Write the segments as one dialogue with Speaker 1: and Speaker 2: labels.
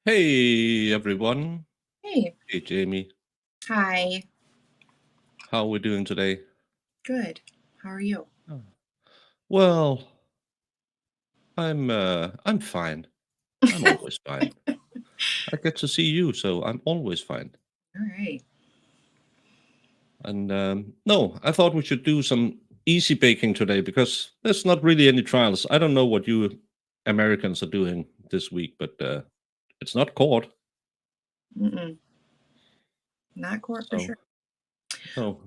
Speaker 1: Hey everyone.
Speaker 2: Hey,
Speaker 1: Hey Jamie.
Speaker 2: hi.
Speaker 1: How are we doing today?
Speaker 2: Good. How are you?
Speaker 1: Oh, Well, I'm fine. I'm always fine. I get to see you, so I'm always fine.
Speaker 2: All right.
Speaker 1: And no, I thought we should do some easy baking today because there's not really any trials. I don't know what you Americans are doing this week, but it's not court.
Speaker 2: Mm-mm. Not court for
Speaker 1: So
Speaker 2: sure.
Speaker 1: no,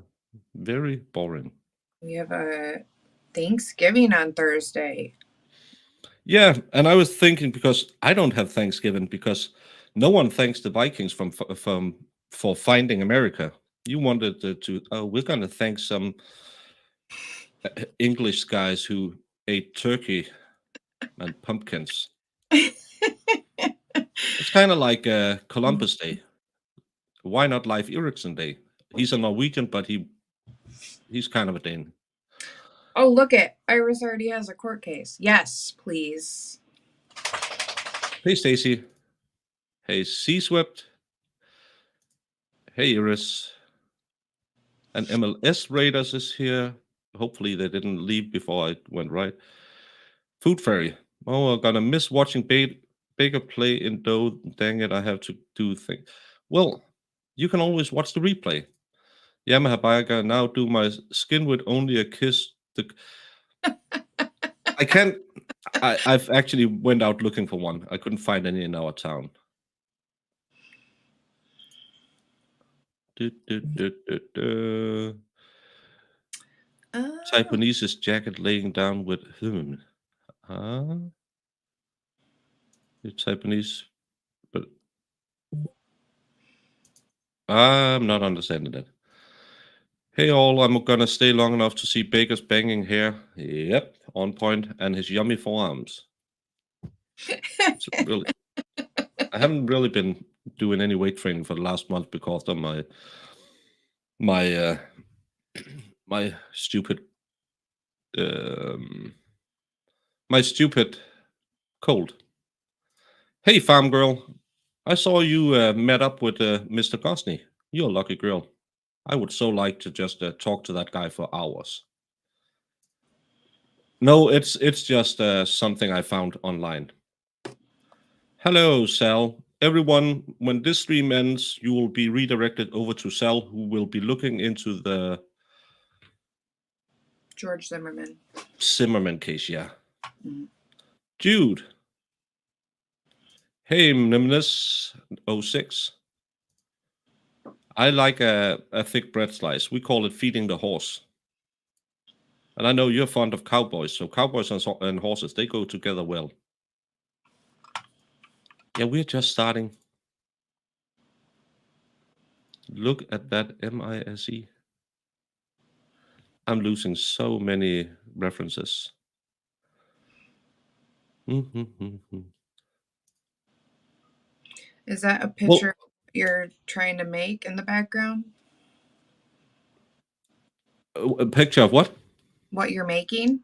Speaker 1: very boring.
Speaker 2: We have a Thanksgiving on Thursday.
Speaker 1: Yeah, and I was thinking because I don't have Thanksgiving because no one thanks the Vikings from for finding America. You wanted to oh, we're gonna thank some English guys who ate turkey and pumpkins. It's kind of like Columbus Day. Why not Leif Erikson Day? He's a Norwegian, but he's kind of a Dane.
Speaker 2: Oh, look it. Iris already has a court case. Yes, please.
Speaker 1: Hey Stacy. Hey Sea Swept. Hey Iris. And MLS Raiders is here. Hopefully they didn't leave before I went right. Food Fairy. Oh, I'm gonna miss watching Baker play in dough. Dang it, I have to do things. Well, you can always watch the replay. Yamaha Biker now do my skin with only a kiss. I can't. I've actually went out looking for one. I couldn't find any in our town. Du, du, du, du, du.
Speaker 2: Oh,
Speaker 1: Taiwanese's jacket laying down with him. Huh? The Taiwanese, but I'm not understanding that. Hey all, I'm gonna stay long enough to see Baker's banging hair. Yep, on point, and his yummy forearms. It's really, I haven't really been doing any weight training for the last month because of my my stupid um, my stupid cold. Hey farm girl, I saw you met up with Mr. Gosney. You're a lucky girl. I would so like to just talk to that guy for hours. No, it's just something I found online. Hello, Sal. Everyone, when this stream ends, you will be redirected over to Sal, who will be looking into the
Speaker 2: George Zimmerman.
Speaker 1: Zimmerman case. Yeah,
Speaker 2: Mm.
Speaker 1: Jude. Hey, Nimnus06. I like a thick bread slice. We call it feeding the horse. And I know you're fond of cowboys, so cowboys and horses, they go together well. Yeah, we're just starting. Look at that MISE. I'm losing so many references.
Speaker 2: Is that a
Speaker 1: Well,
Speaker 2: picture you're trying to make in the background?
Speaker 1: a picture of what?
Speaker 2: What you're making?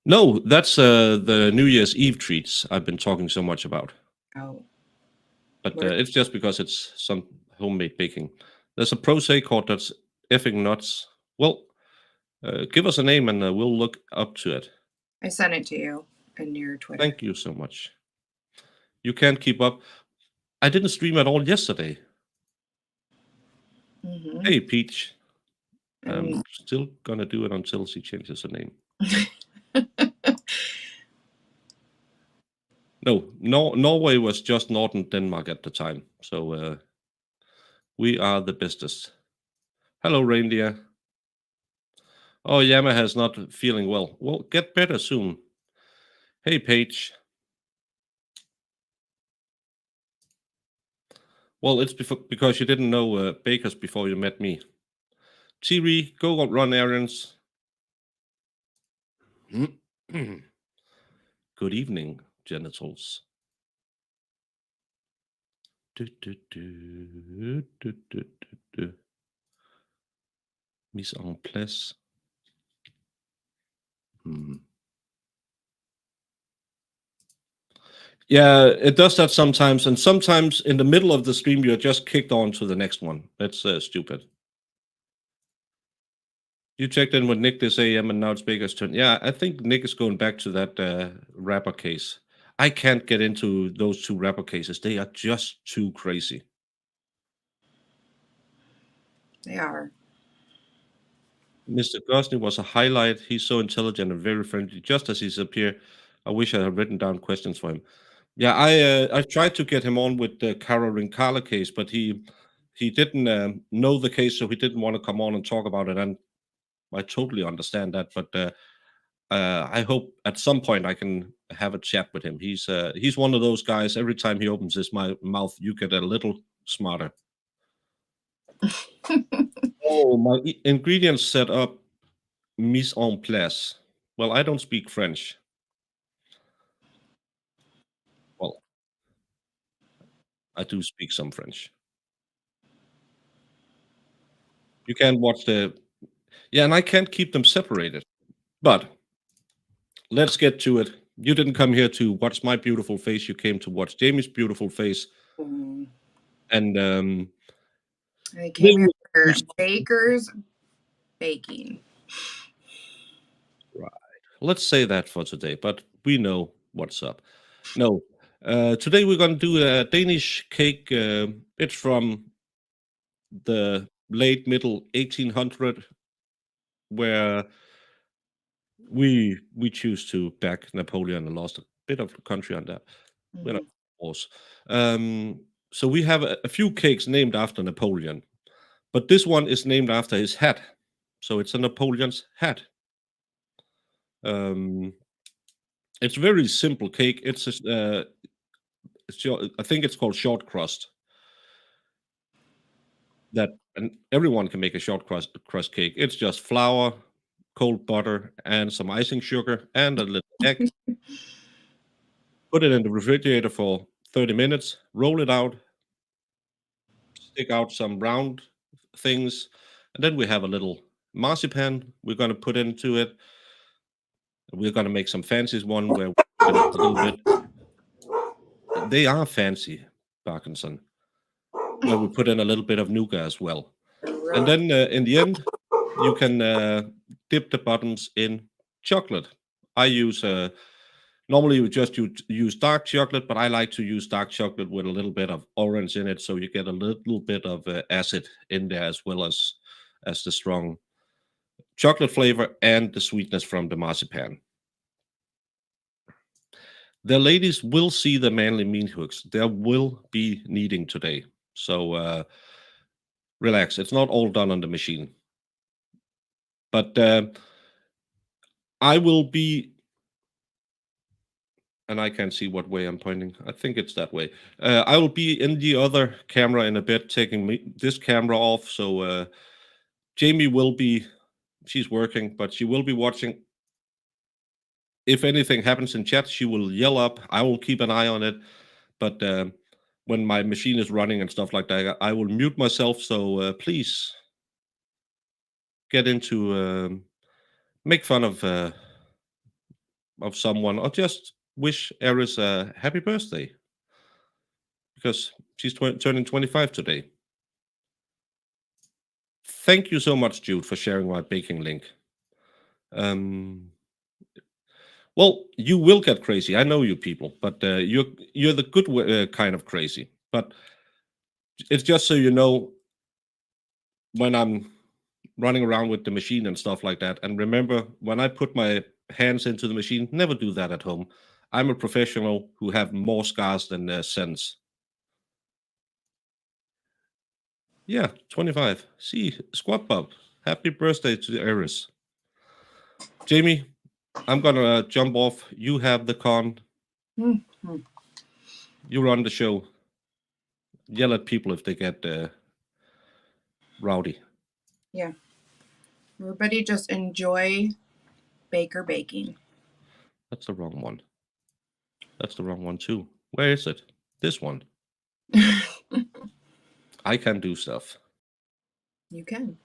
Speaker 1: No, that's the New Year's Eve treats I've been talking so much about.
Speaker 2: Oh,
Speaker 1: But
Speaker 2: what?
Speaker 1: it's just because it's some homemade baking. There's a pro called that's effing nuts. Well, give us a name and we'll look up to it.
Speaker 2: I sent it to you in your Twitter.
Speaker 1: Thank you so much. You can't keep up. I didn't stream at all yesterday.
Speaker 2: Mm-hmm.
Speaker 1: Hey, Peach. I'm
Speaker 2: And
Speaker 1: still gonna do it until she changes her name. No, Norway was just Northern Denmark at the time, so we are the bestest. Hello, reindeer. Oh, Yamaha's not feeling well. Well, get better soon. Hey, Paige. Well, it's because you didn't know Bakers before you met me. Tiri, go run errands. Good evening, genitals. Du, du, du, du, du, du, du. Mise en place. Yeah, it does that sometimes, and sometimes in the middle of the stream, you're just kicked on to the next one. That's stupid. You checked in with Nick this AM, and now it's Baker's turn. Yeah, I think Nick is going back to that rapper case. I can't get into those two rapper cases. They are just too crazy.
Speaker 2: They are.
Speaker 1: Mr. Gosney was a highlight. He's so intelligent and very friendly, just as he's up here. I wish I had written down questions for him. Yeah, I tried to get him on with the Cara Rincala case, but he didn't know the case, so he didn't want to come on and talk about it. And I totally understand that, but I hope at some point I can have a chat with him. He's one of those guys. Every time he opens his mouth, you get a little smarter. Oh, my ingredients set up, mise en place. Well, I don't speak French. Well, I do speak some French. You can't watch the Yeah, and I can't keep them separated. But let's get to it. You didn't come here to watch my beautiful face. You came to watch Jamie's beautiful face.
Speaker 2: Mm.
Speaker 1: And
Speaker 2: I
Speaker 1: today
Speaker 2: came here
Speaker 1: we-
Speaker 2: for Baker's baking.
Speaker 1: right. Let's say that for today, but we know what's up. No, today we're going to do a Danish cake. It's from the late middle 1800, where we choose to back Napoleon and lost a bit of the country on that. You know,
Speaker 2: Mhm.
Speaker 1: of course. So we have a few cakes named after Napoleon, but this one is named after his hat. So it's a Napoleon's hat. Um, it's a very simple cake. I think it's called short crust. That and everyone can make a short crust cake. It's just flour, cold butter, and some icing sugar and a little egg. Put it in the refrigerator for 30 minutes. Roll it out. Stick out some round things, and then we have a little marzipan we're going to put into it. We're going to make some fancy one where we put in a little bit. They are fancy, Parkinson, where we put in a little bit of nougat as well. And then in the end, you can dip the bottoms in chocolate. I use normally you just use dark chocolate, but I like to use dark chocolate with a little bit of orange in it, so you get a little bit of acid in there as well as the strong chocolate flavor and the sweetness from the marzipan. The ladies will see the manly meat hooks. There will be kneading today, so relax. It's not all done on the machine, but I will be. And I can't see what way I'm pointing. I think it's that way. I will be in the other camera in a bit, taking this camera off. So Jamie will be, she's working, but she will be watching. If anything happens in chat, she will yell up. I will keep an eye on it. But when my machine is running and stuff like that, I will mute myself. So please get into make fun of someone or just wish Eris a happy birthday because she's turning 25 today. Thank you so much, Jude, for sharing my baking link. Well, you will get crazy. I know you people, but you're the good kind of crazy. But it's just so you know when I'm running around with the machine and stuff like that. And remember, when I put my hands into the machine, never do that at home. I'm a professional who have more scars than sense. Yeah, 25. See, squat bub. Happy birthday to the Eris. Jamie, I'm gonna jump off. You have the con.
Speaker 2: Mhm.
Speaker 1: You run the show. Yell at people if they get rowdy.
Speaker 2: Yeah. Everybody just enjoy Baker baking.
Speaker 1: That's the wrong one. That's the wrong one too. Where is it? This one. I can do stuff.
Speaker 2: You can.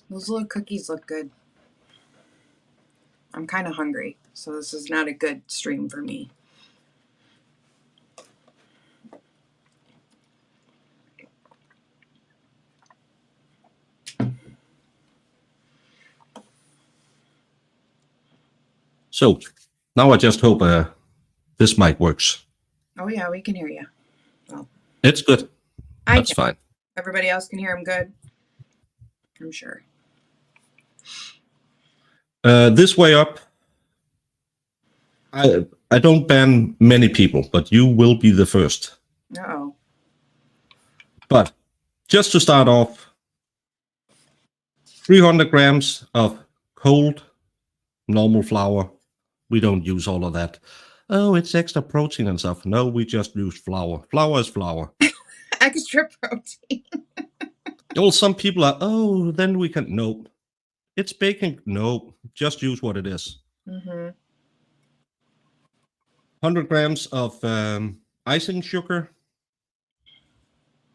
Speaker 2: Those little cookies look good. I'm kind of hungry. so this is not a good stream for me.
Speaker 1: So now I just hope this mic works.
Speaker 2: Oh yeah, we can hear you.
Speaker 1: It's good. That's
Speaker 2: can.
Speaker 1: fine.
Speaker 2: Everybody else can hear him good? I'm sure.
Speaker 1: This way up, I don't ban many people, but you will be the first.
Speaker 2: Uh-oh.
Speaker 1: But just to start off, 300 grams of cold, normal flour. We don't use all of that. Oh, it's extra protein and stuff. No, we just use flour. Flour is flour.
Speaker 2: Extra protein.
Speaker 1: Well, some people are, oh, then we can. Nope. It's baking. No, just use what it is.
Speaker 2: Mm-hmm.
Speaker 1: 100 grams of icing sugar.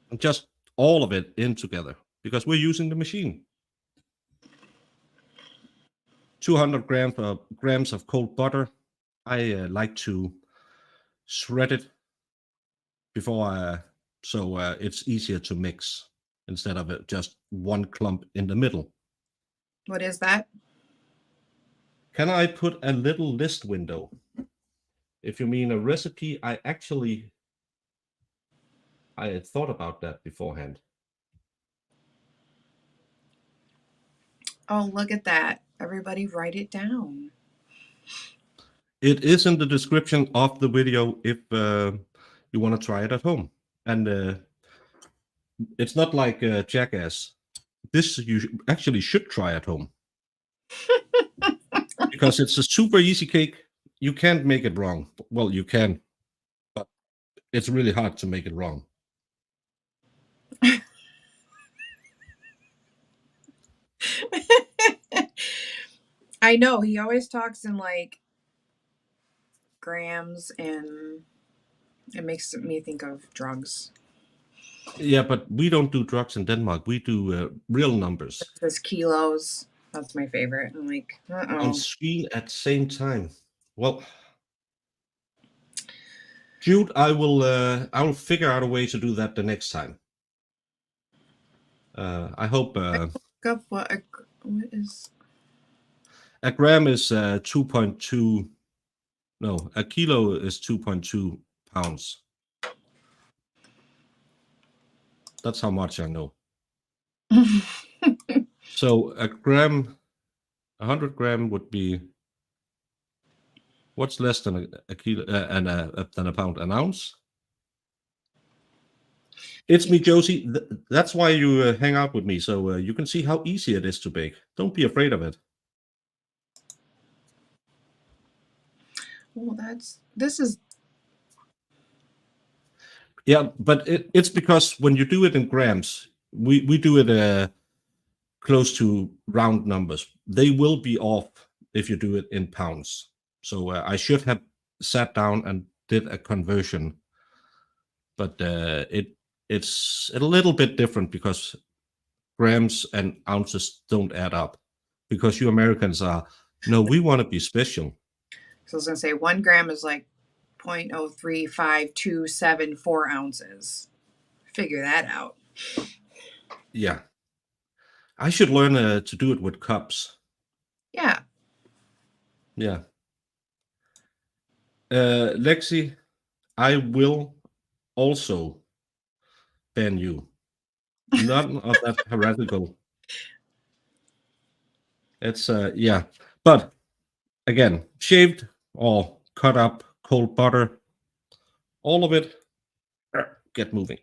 Speaker 1: And just all of it in together because we're using the machine. 200 grams of cold butter. I like to shred it before so it's easier to mix instead of just one clump in the middle.
Speaker 2: What is that?
Speaker 1: Can I put a little list window? If you mean a recipe, I had thought about that beforehand.
Speaker 2: Oh, look at that. Everybody write it down.
Speaker 1: It is in the description of the video if you want to try it at home. And it's not like Jackass. This you actually should try at home. Because it's a super easy cake. You can't make it wrong. Well, you can, but it's really hard to make it wrong.
Speaker 2: I know, he always talks in like grams and it makes me think of drugs.
Speaker 1: Yeah, but we don't do drugs in Denmark. We do real numbers.
Speaker 2: It says kilos. That's my favorite. I'm like,
Speaker 1: On screen at the same time. Well, Jude, I will figure out a way to do that the next time. I hope.
Speaker 2: What is?
Speaker 1: A gram is 2.2. No, a kilo is 2.2 pounds. That's how much I know. So a gram, 100 gram would be, what's less than a kilo than a pound? An ounce? It's me, Josie. That's why you hang out with me, so you can see how easy it is to bake. Don't be afraid of it.
Speaker 2: Well, this is.
Speaker 1: Yeah, but it's because when you do it in grams, we do it close to round numbers. They will be off if you do it in pounds. So I should have sat down and did a conversion, but it's a little bit different because grams and ounces don't add up. Because you Americans are, no, we want to be special.
Speaker 2: So I was gonna say 1 gram is like 0.035274 ounces. Figure that out.
Speaker 1: Yeah. I should learn to do it with cups.
Speaker 2: Yeah.
Speaker 1: Yeah. Lexi, I will also ban you. None of that heretical. It's yeah. But again, shaved or cut up cold butter, all of it, get moving.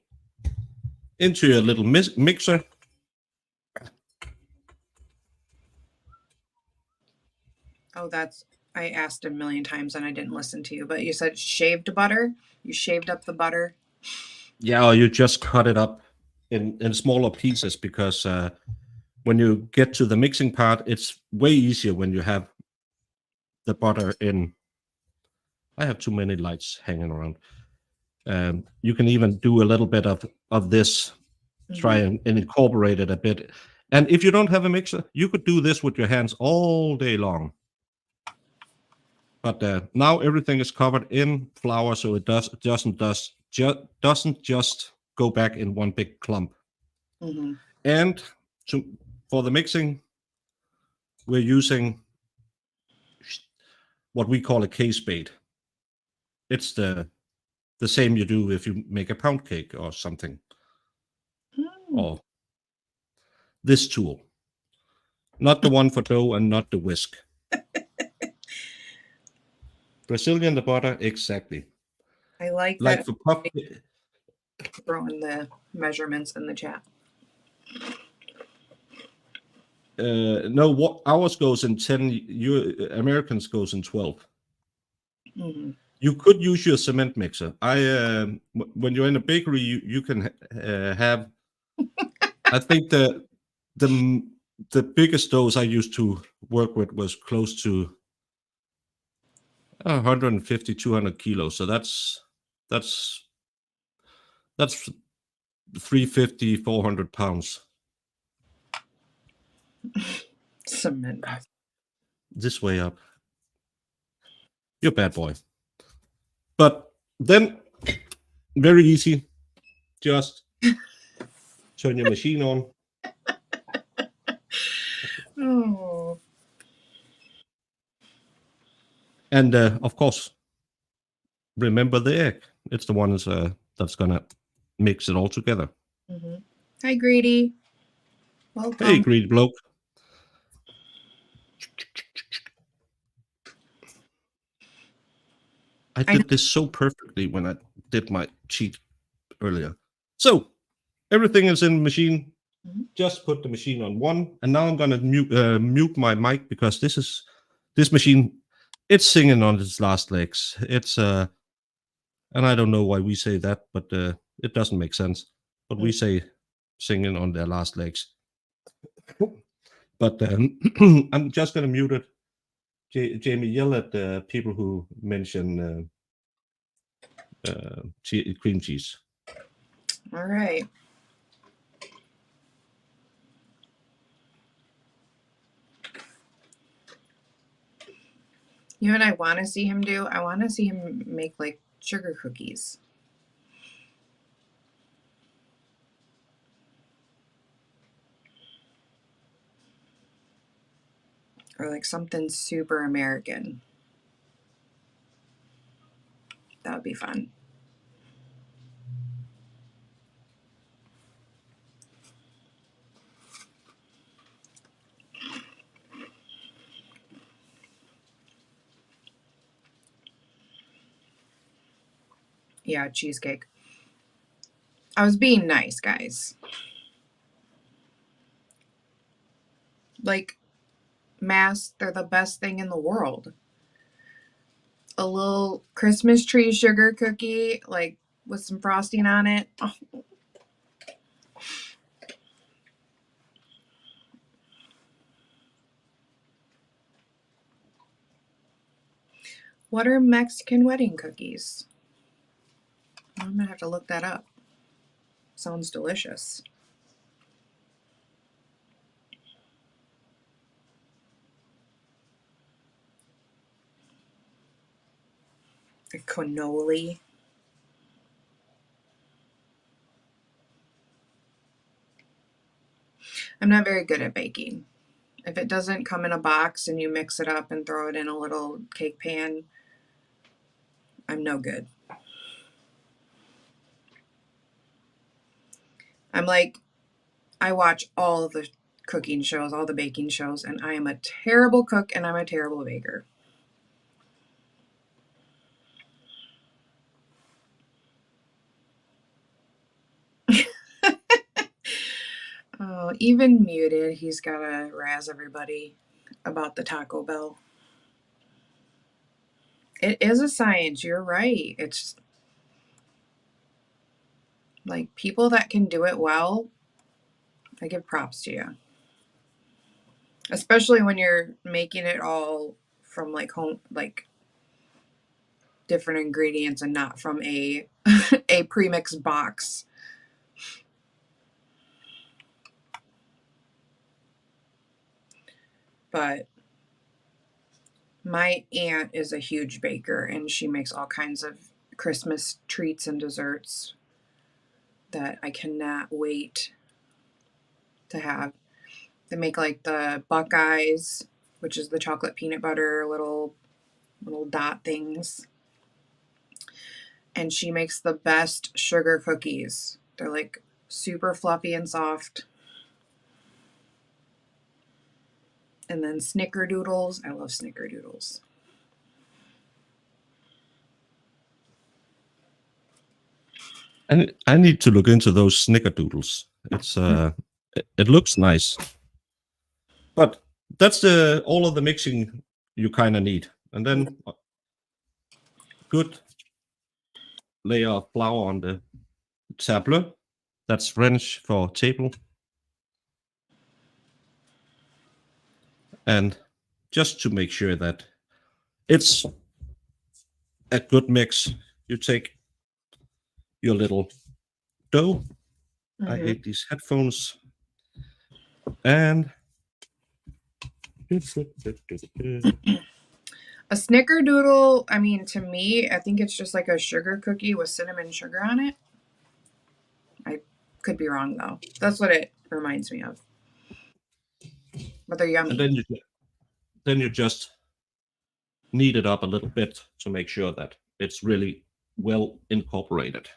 Speaker 1: Into your little mixer.
Speaker 2: Oh, I asked a million times and I didn't listen to you, but you said shaved butter? You shaved up the butter?
Speaker 1: Yeah, or you just cut it up in smaller pieces because when you get to the mixing part, it's way easier when you have the butter in. I have too many lights hanging around. You can even do a little bit of this, try and incorporate it a bit. And if you don't have a mixer, you could do this with your hands all day long. But now everything is covered in flour, so it doesn't just go back in one big clump.
Speaker 2: Mm-hmm.
Speaker 1: And for the mixing, we're using what we call a K-spade. It's the same you do if you make a pound cake or something, or this tool. Not the one for dough and not the whisk. Brazilian the butter, exactly.
Speaker 2: I like
Speaker 1: Like
Speaker 2: that
Speaker 1: for puff.
Speaker 2: throwing the measurements in the chat.
Speaker 1: No, what ours goes in 10. Americans goes in 12.
Speaker 2: Mm-hmm.
Speaker 1: You could use your cement mixer. When you're in a bakery, you can have. I think the biggest dose I used to work with was close to 150, 200 kilos. So that's 350, 400 pounds.
Speaker 2: Cement.
Speaker 1: This way up. You're a bad boy. But then, very easy. Just turn your machine on.
Speaker 2: Oh.
Speaker 1: And of course, remember the egg. It's the one that's gonna mix it all together.
Speaker 2: Mm-hmm. Hi, Greedy. Welcome.
Speaker 1: Hey, greedy bloke. I did this so perfectly when I did my cheat earlier. So everything is in the machine.
Speaker 2: Mm-hmm.
Speaker 1: Just put the machine on 1, and now I'm gonna mute my mic because this machine. It's singing on its last legs. It's and I don't know why we say that, but it doesn't make sense. But we say singing on their last legs. But I'm just gonna mute it. Jamie, yell at the people who mention cream cheese.
Speaker 2: All right. You know what I want to see him do? I want to see him make like sugar cookies. Or like something super American. That would be fun. Yeah, cheesecake. I was being nice, guys. Like, masks, they're the best thing in the world. A little Christmas tree sugar cookie, like with some frosting on it. Oh. What are Mexican wedding cookies? I'm gonna have to look that up. Sounds delicious. A cannoli. I'm not very good at baking. If it doesn't come in a box and you mix it up and throw it in a little cake pan, I'm no good. I'm like, I watch all of the cooking shows, all the baking shows, and I am a terrible cook and I'm a terrible baker. Oh, even muted, he's got to razz everybody about the Taco Bell. It is a science, you're right. It's like people that can do it well, I give props to you. Especially when you're making it all from like home, like different ingredients and not from a a premixed box. But My aunt is a huge baker, and she makes all kinds of Christmas treats and desserts that I cannot wait to have. They make like the Buckeyes, which is the chocolate peanut butter little dot things. And she makes the best sugar cookies. They're like super fluffy and soft. And then snickerdoodles. I love snickerdoodles.
Speaker 1: And I need to look into those snickerdoodles. It looks nice, but that's all of the mixing you kind of need, and then a good layer of flour on the table. That's French for table, and just to make sure that it's a good mix, you take your little dough. I hate these headphones. And
Speaker 2: A snickerdoodle, I mean, to me, I think it's just like a sugar cookie with cinnamon sugar on it. I could be wrong, though. That's what it reminds me of. But they're yummy.
Speaker 1: and then you just knead it up a little bit to make sure that it's really well incorporated.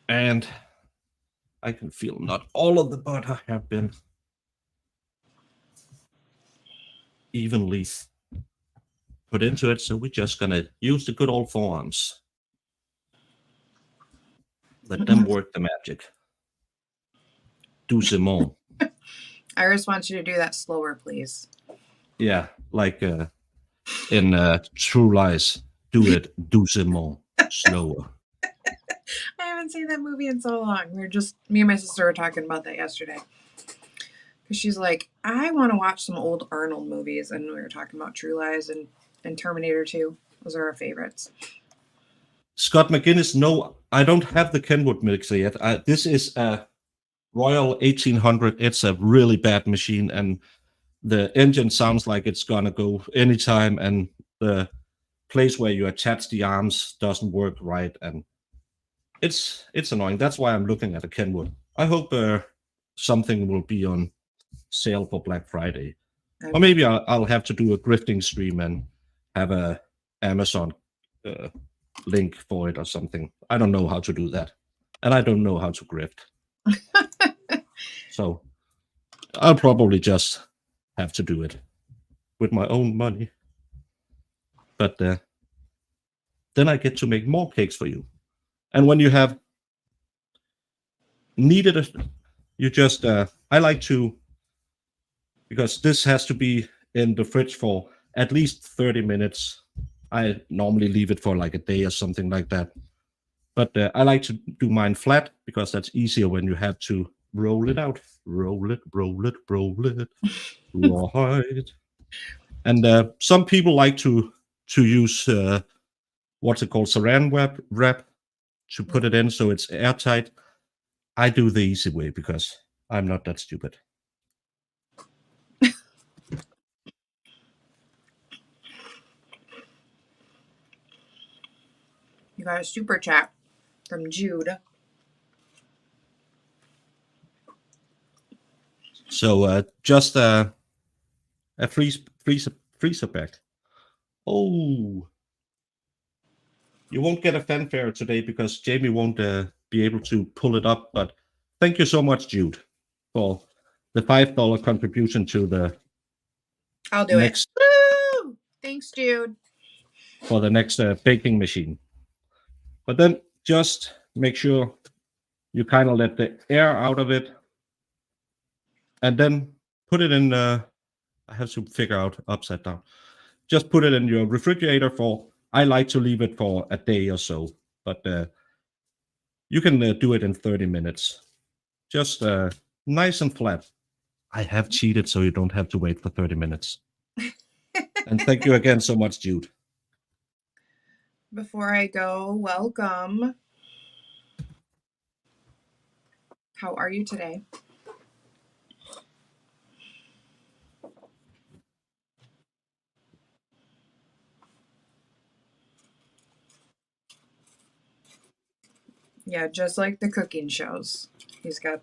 Speaker 1: And I can feel not all of the butter have been evenly put into it, so we're just gonna use the good old forearms. Let them work the magic. Doucement.
Speaker 2: Iris wants you to do that slower, please.
Speaker 1: Yeah, like in True Lies. Do it doucement, slower.
Speaker 2: I haven't seen that movie in so long. Me and my sister were talking about that yesterday. Because she's like, I want to watch some old Arnold movies. And we were talking about True Lies and Terminator 2. Those are our favorites.
Speaker 1: Scott McGinnis, no, I don't have the Kenwood mixer yet. This is a Royal 1800. It's a really bad machine, and the engine sounds like it's gonna go anytime, and the place where you attach the arms doesn't work right, and it's annoying. That's why I'm looking at a Kenwood. I hope something will be on sale for Black Friday, or maybe I'll have to do a grifting stream and have a Amazon link for it or something. I don't know how to do that, and I don't know how to grift. So I'll probably just have to do it with my own money. But then I get to make more cakes for you. And when you have kneaded it, you just I like to, because this has to be in the fridge for at least 30 minutes. I normally leave it for like a day or something like that. But I like to do mine flat because that's easier when you have to roll it out. Roll it, roll it, roll it. Right. And some people like to use what's it called, saran wrap to put it in so it's airtight. I do the easy way because I'm not that stupid.
Speaker 2: You got a super chat from Jude.
Speaker 1: So just a freezer bag. Oh, you won't get a fanfare today because Jamie won't be able to pull it up. But thank you so much, Jude, for the $5 contribution to the
Speaker 2: I'll do
Speaker 1: next.
Speaker 2: Woo! Thanks, Jude.
Speaker 1: For the next baking machine. But then just make sure you kind of let the air out of it, and then put it in. I have to figure out upside down. Just put it in your refrigerator for. I like to leave it for a day or so, but you can do it in 30 minutes. Just nice and flat. I have cheated, so you don't have to wait for 30 minutes. And thank you again so much, Jude.
Speaker 2: Before I go, welcome. How are you today? Yeah, just like the cooking shows. He's got.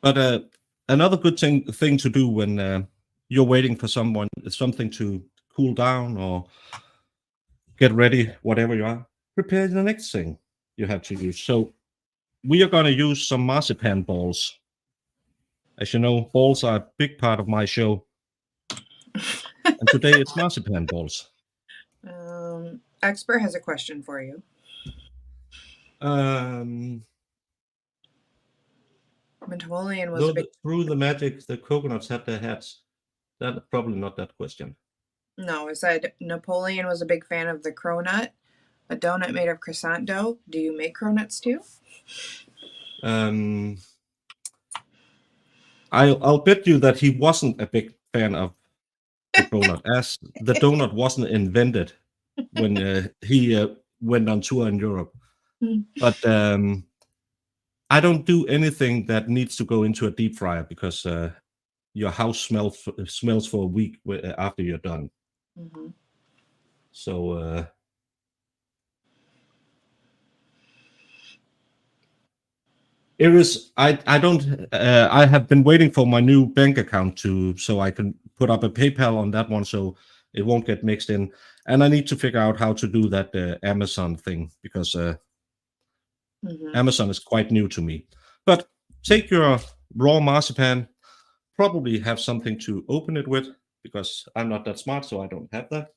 Speaker 1: But another good thing to do when you're waiting for something to cool down or get ready, whatever you are, prepare the next thing you have to use. So we are going to use some marzipan balls. As you know, balls are a big part of my show. And today it's marzipan balls.
Speaker 2: Expert has a question for you. Napoleon was a big.
Speaker 1: Through the magic, the coconuts had their hats. That's probably not that question.
Speaker 2: No, it said Napoleon was a big fan of the cronut, a donut made of croissant dough. Do you make cronuts too?
Speaker 1: I'll bet you that he wasn't a big fan of the donut, as the donut wasn't invented when he went on tour in Europe. But I don't do anything that needs to go into a deep fryer because your house smells for a week after you're done.
Speaker 2: Mm-hmm.
Speaker 1: So Iris, I don't. I have been waiting for my new bank account so I can put up a PayPal on that one, so it won't get mixed in. And I need to figure out how to do that Amazon thing because Amazon is quite new to me. But take your raw marzipan, probably have something to open it with because I'm not that smart, so I don't have that.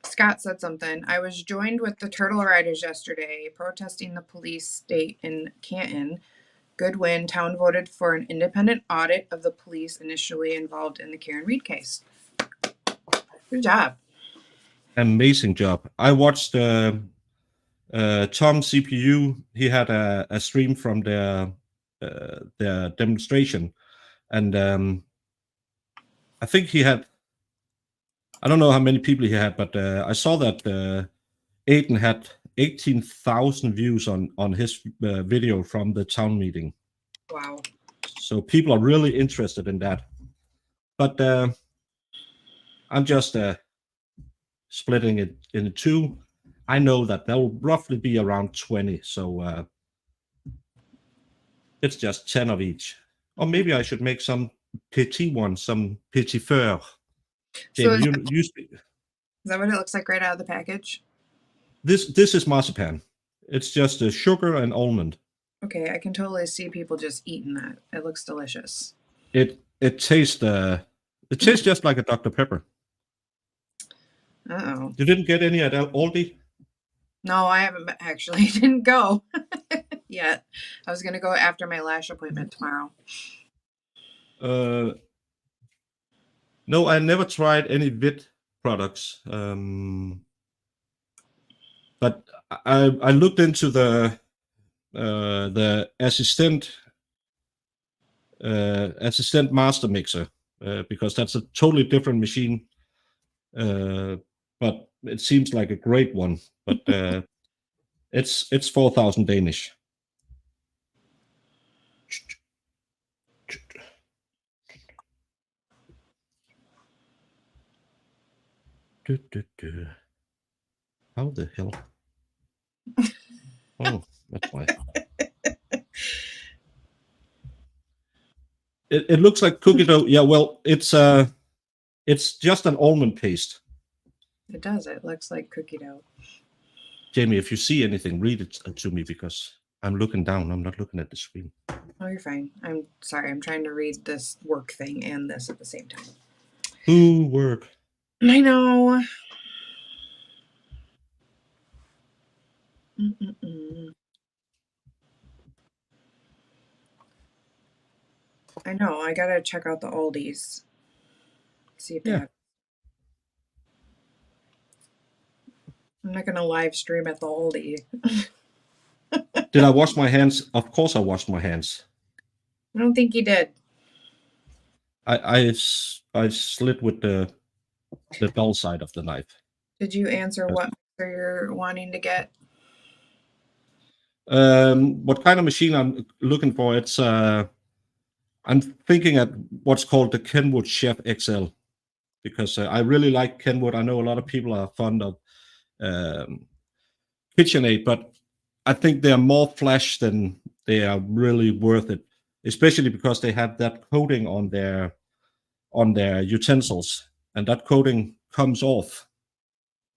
Speaker 2: Scott said something. I was joined with the Turtle Riders yesterday protesting the police state in Canton. Good win. Town voted for an independent audit of the police initially involved in the Karen Reed case. Good job.
Speaker 1: Amazing job. I watched Tom CPU. He had a stream from their demonstration, and I think he had. I don't know how many people he had, but I saw that Aiden had 18,000 views on his video from the town meeting.
Speaker 2: Wow.
Speaker 1: So people are really interested in that. But I'm just splitting it into two. I know that there will roughly be around 20. So it's just 10 of each. Or maybe I should make some petit ones, some petit feur.
Speaker 2: So
Speaker 1: Jamie,
Speaker 2: is that what it looks like right out of the package?
Speaker 1: This is marzipan. It's just sugar and almond.
Speaker 2: Okay, I can totally see people just eating that. It looks delicious.
Speaker 1: It tastes just like a Dr. Pepper.
Speaker 2: Uh-oh.
Speaker 1: You didn't get any at Aldi?
Speaker 2: No, I haven't actually. Didn't go yet. I was gonna go after my lash appointment tomorrow.
Speaker 1: No, I never tried any Vit products. But I looked into the assistant master mixer because that's a totally different machine. But it seems like a great one. But it's 4,000 Danish. How the hell? Oh, that's why. It looks like cookie dough. Yeah, well, it's just an almond paste.
Speaker 2: It does. It looks like cookie dough.
Speaker 1: Jamie, if you see anything, read it to me because I'm looking down. I'm not looking at the screen.
Speaker 2: Oh, you're fine. I'm sorry. I'm trying to read this work thing and this at the same time.
Speaker 1: Ooh, work.
Speaker 2: I know. Mm-mm-mm. I know. I gotta check out the Aldi's. See if they have. I'm not gonna live stream at the Aldi.
Speaker 1: Did I wash my hands? Of course I washed my hands.
Speaker 2: I don't think you did.
Speaker 1: I slit with the dull side of the knife.
Speaker 2: Did you answer what mixer you're wanting to get?
Speaker 1: What kind of machine I'm looking for? It's I'm thinking at what's called the Kenwood Chef XL, because I really like Kenwood. I know a lot of people are fond of KitchenAid, but I think they are more flash than they are really worth it, especially because they have that coating on their utensils, and that coating comes off.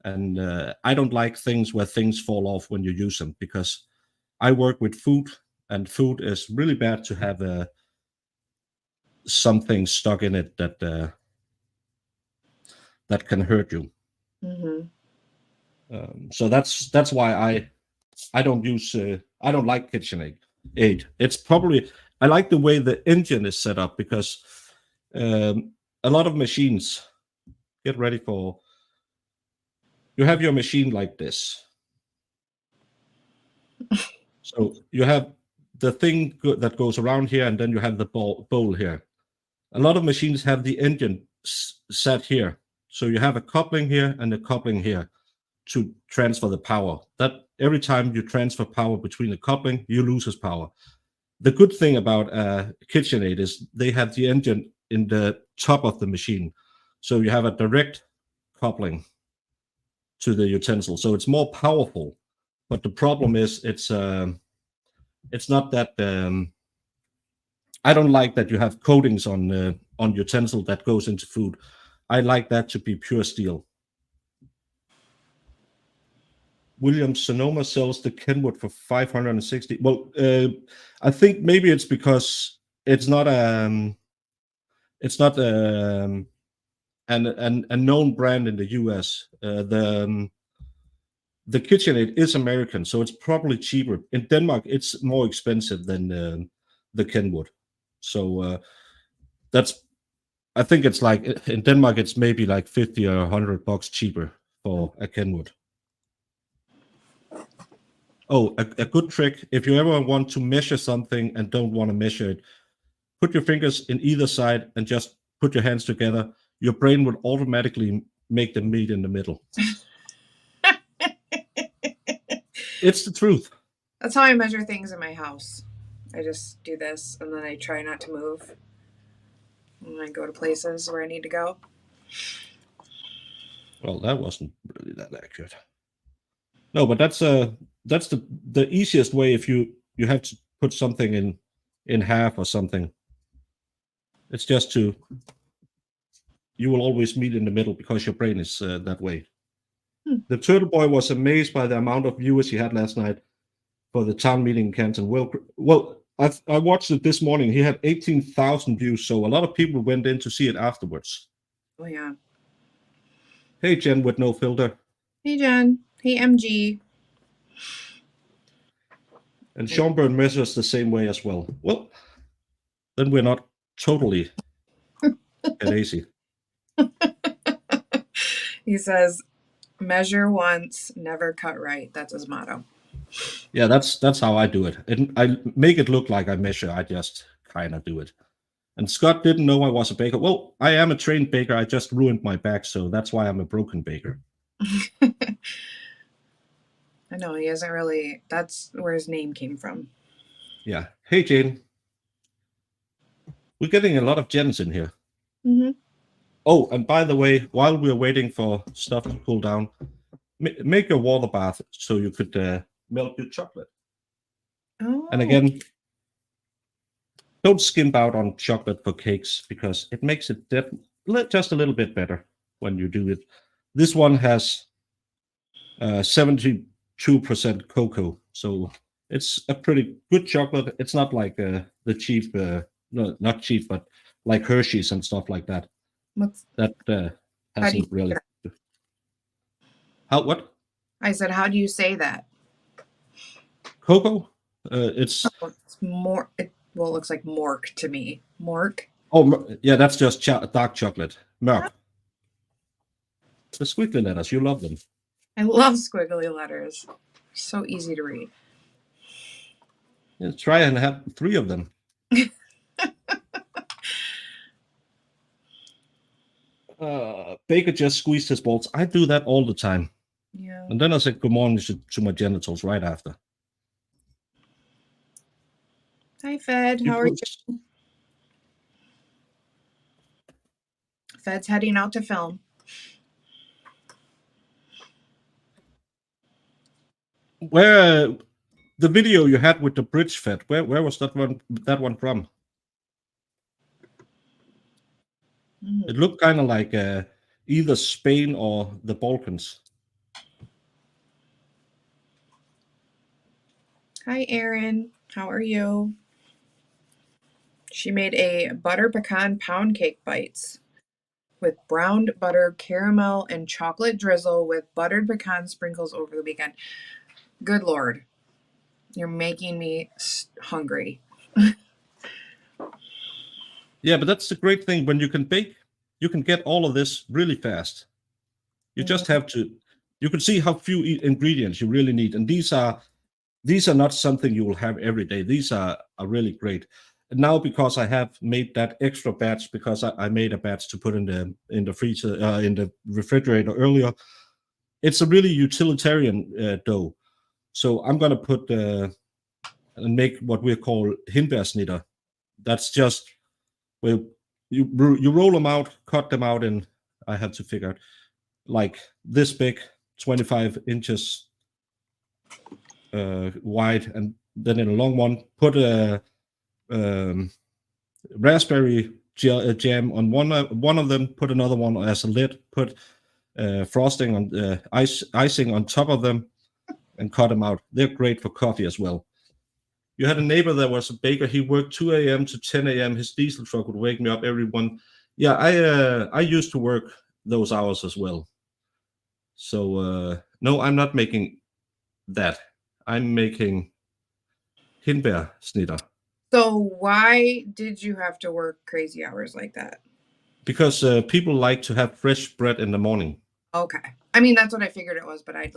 Speaker 1: And I don't like things where things fall off when you use them, because I work with food, and food is really bad to have something stuck in it that can hurt you. So that's why I don't use I don't like KitchenAid. It's probably, I like the way the engine is set up, because a lot of machines, get ready for, you have your machine like this. So you have the thing that goes around here, and then you have the bowl here. A lot of machines have the engine set here. So you have a coupling here and a coupling here to transfer the power. That every time you transfer power between the coupling, you lose power. The good thing about KitchenAid is they have the engine in the top of the machine. So you have a direct coupling to the utensil. So it's more powerful. But the problem is it's not that I don't like that you have coatings on utensil that goes into food. I like that to be pure steel. Williams Sonoma sells the Kenwood for 560. Well, I think maybe it's because it's not a known brand in the US. The KitchenAid is American, so it's probably cheaper. In Denmark, it's more expensive than the Kenwood. So I think it's like in Denmark, it's maybe like 50 or $100 cheaper for a Kenwood. Oh, a good trick, if you ever want to measure something and don't want to measure it, put your fingers in either side and just put your hands together. Your brain will automatically make them meet in the middle. It's the truth.
Speaker 2: That's how I measure things in my house. I just do this, and then I try not to move when I go to places where I need to go.
Speaker 1: Well, that wasn't really that accurate. No, but that's the easiest way. If you have to put something in half or something, it's just you will always meet in the middle, because your brain is that way. The Turtle Boy was amazed by the amount of viewers he had last night for the town meeting in Canton. Well, I watched it this morning. He had 18,000 views, so a lot of people went in to see it afterwards.
Speaker 2: Oh yeah.
Speaker 1: Hey, Jen with no filter.
Speaker 2: Hey Jen. Hey MG.
Speaker 1: And Sean Byrne measures the same way as well. Well, then we're not totally lazy.
Speaker 2: He says, measure once, never cut right. That's his motto.
Speaker 1: Yeah, that's how I do it. I make it look like I measure. I just kind of do it. And Scott didn't know I was a baker. Well, I am a trained baker. I just ruined my back, so that's why I'm a broken baker.
Speaker 2: I know, he hasn't really, that's where his name came from.
Speaker 1: Yeah. Hey, Jane. We're getting a lot of Jens in here.
Speaker 2: Mm-hmm.
Speaker 1: Oh, and by the way, while we're waiting for stuff to cool down, make a water bath so you could melt your chocolate.
Speaker 2: Oh.
Speaker 1: And again, don't skimp out on chocolate for cakes, because it makes it just a little bit better when you do it. This one has 72% cocoa, so it's a pretty good chocolate. It's not like the cheap, no, not cheap, but like Hershey's and stuff like that. That hasn't really. How what?
Speaker 2: I said, how do you say that?
Speaker 1: Cocoa? It's
Speaker 2: more. It looks like mork to me. Mork.
Speaker 1: Oh yeah, that's just dark chocolate. Mörk. The squiggly letters, you love them.
Speaker 2: I love squiggly letters. So easy to read.
Speaker 1: Yeah, try and have 3 of them. Baker just squeezed his balls. I do that all the time.
Speaker 2: Yeah.
Speaker 1: And then I said good morning to my genitals right after.
Speaker 2: Hi, Fed. How
Speaker 1: It
Speaker 2: are you?
Speaker 1: was
Speaker 2: Fed's heading out to film.
Speaker 1: where the video you had with the bridge fed. Where was that one from? It looked kind of like either Spain or the Balkans.
Speaker 2: Hi, Erin. How are you? She made a butter pecan pound cake bites with browned butter, caramel, and chocolate drizzle with buttered pecan sprinkles over the weekend. Good Lord. You're making me hungry.
Speaker 1: Yeah, but that's the great thing when you can bake. You can get all of this really fast. You just have to. You can see how few ingredients you really need, and these are not something you will have every day. These are really great. And now because I have made that extra batch, because I made a batch to put in the freezer in the refrigerator earlier, it's a really utilitarian dough. So I'm gonna put and make what we call hindbærsnitter. That's just well, you roll them out, cut them out, and I have to figure out like this big, 25 inches wide, and then in a long one, put a raspberry jam on one of them, put another one as a lid, put frosting on icing on top of them, and cut them out. They're great for coffee as well. You had a neighbor that was a baker. He worked 2 a.m. to 10 a.m. His diesel truck would wake me up every one. Yeah, I used to work those hours as well. So no, I'm not making that. I'm making hindbærsnitter.
Speaker 2: So, why did you have to work crazy hours like that?
Speaker 1: Because people like to have fresh bread in the morning.
Speaker 2: Okay. I mean, that's what I figured it was, but I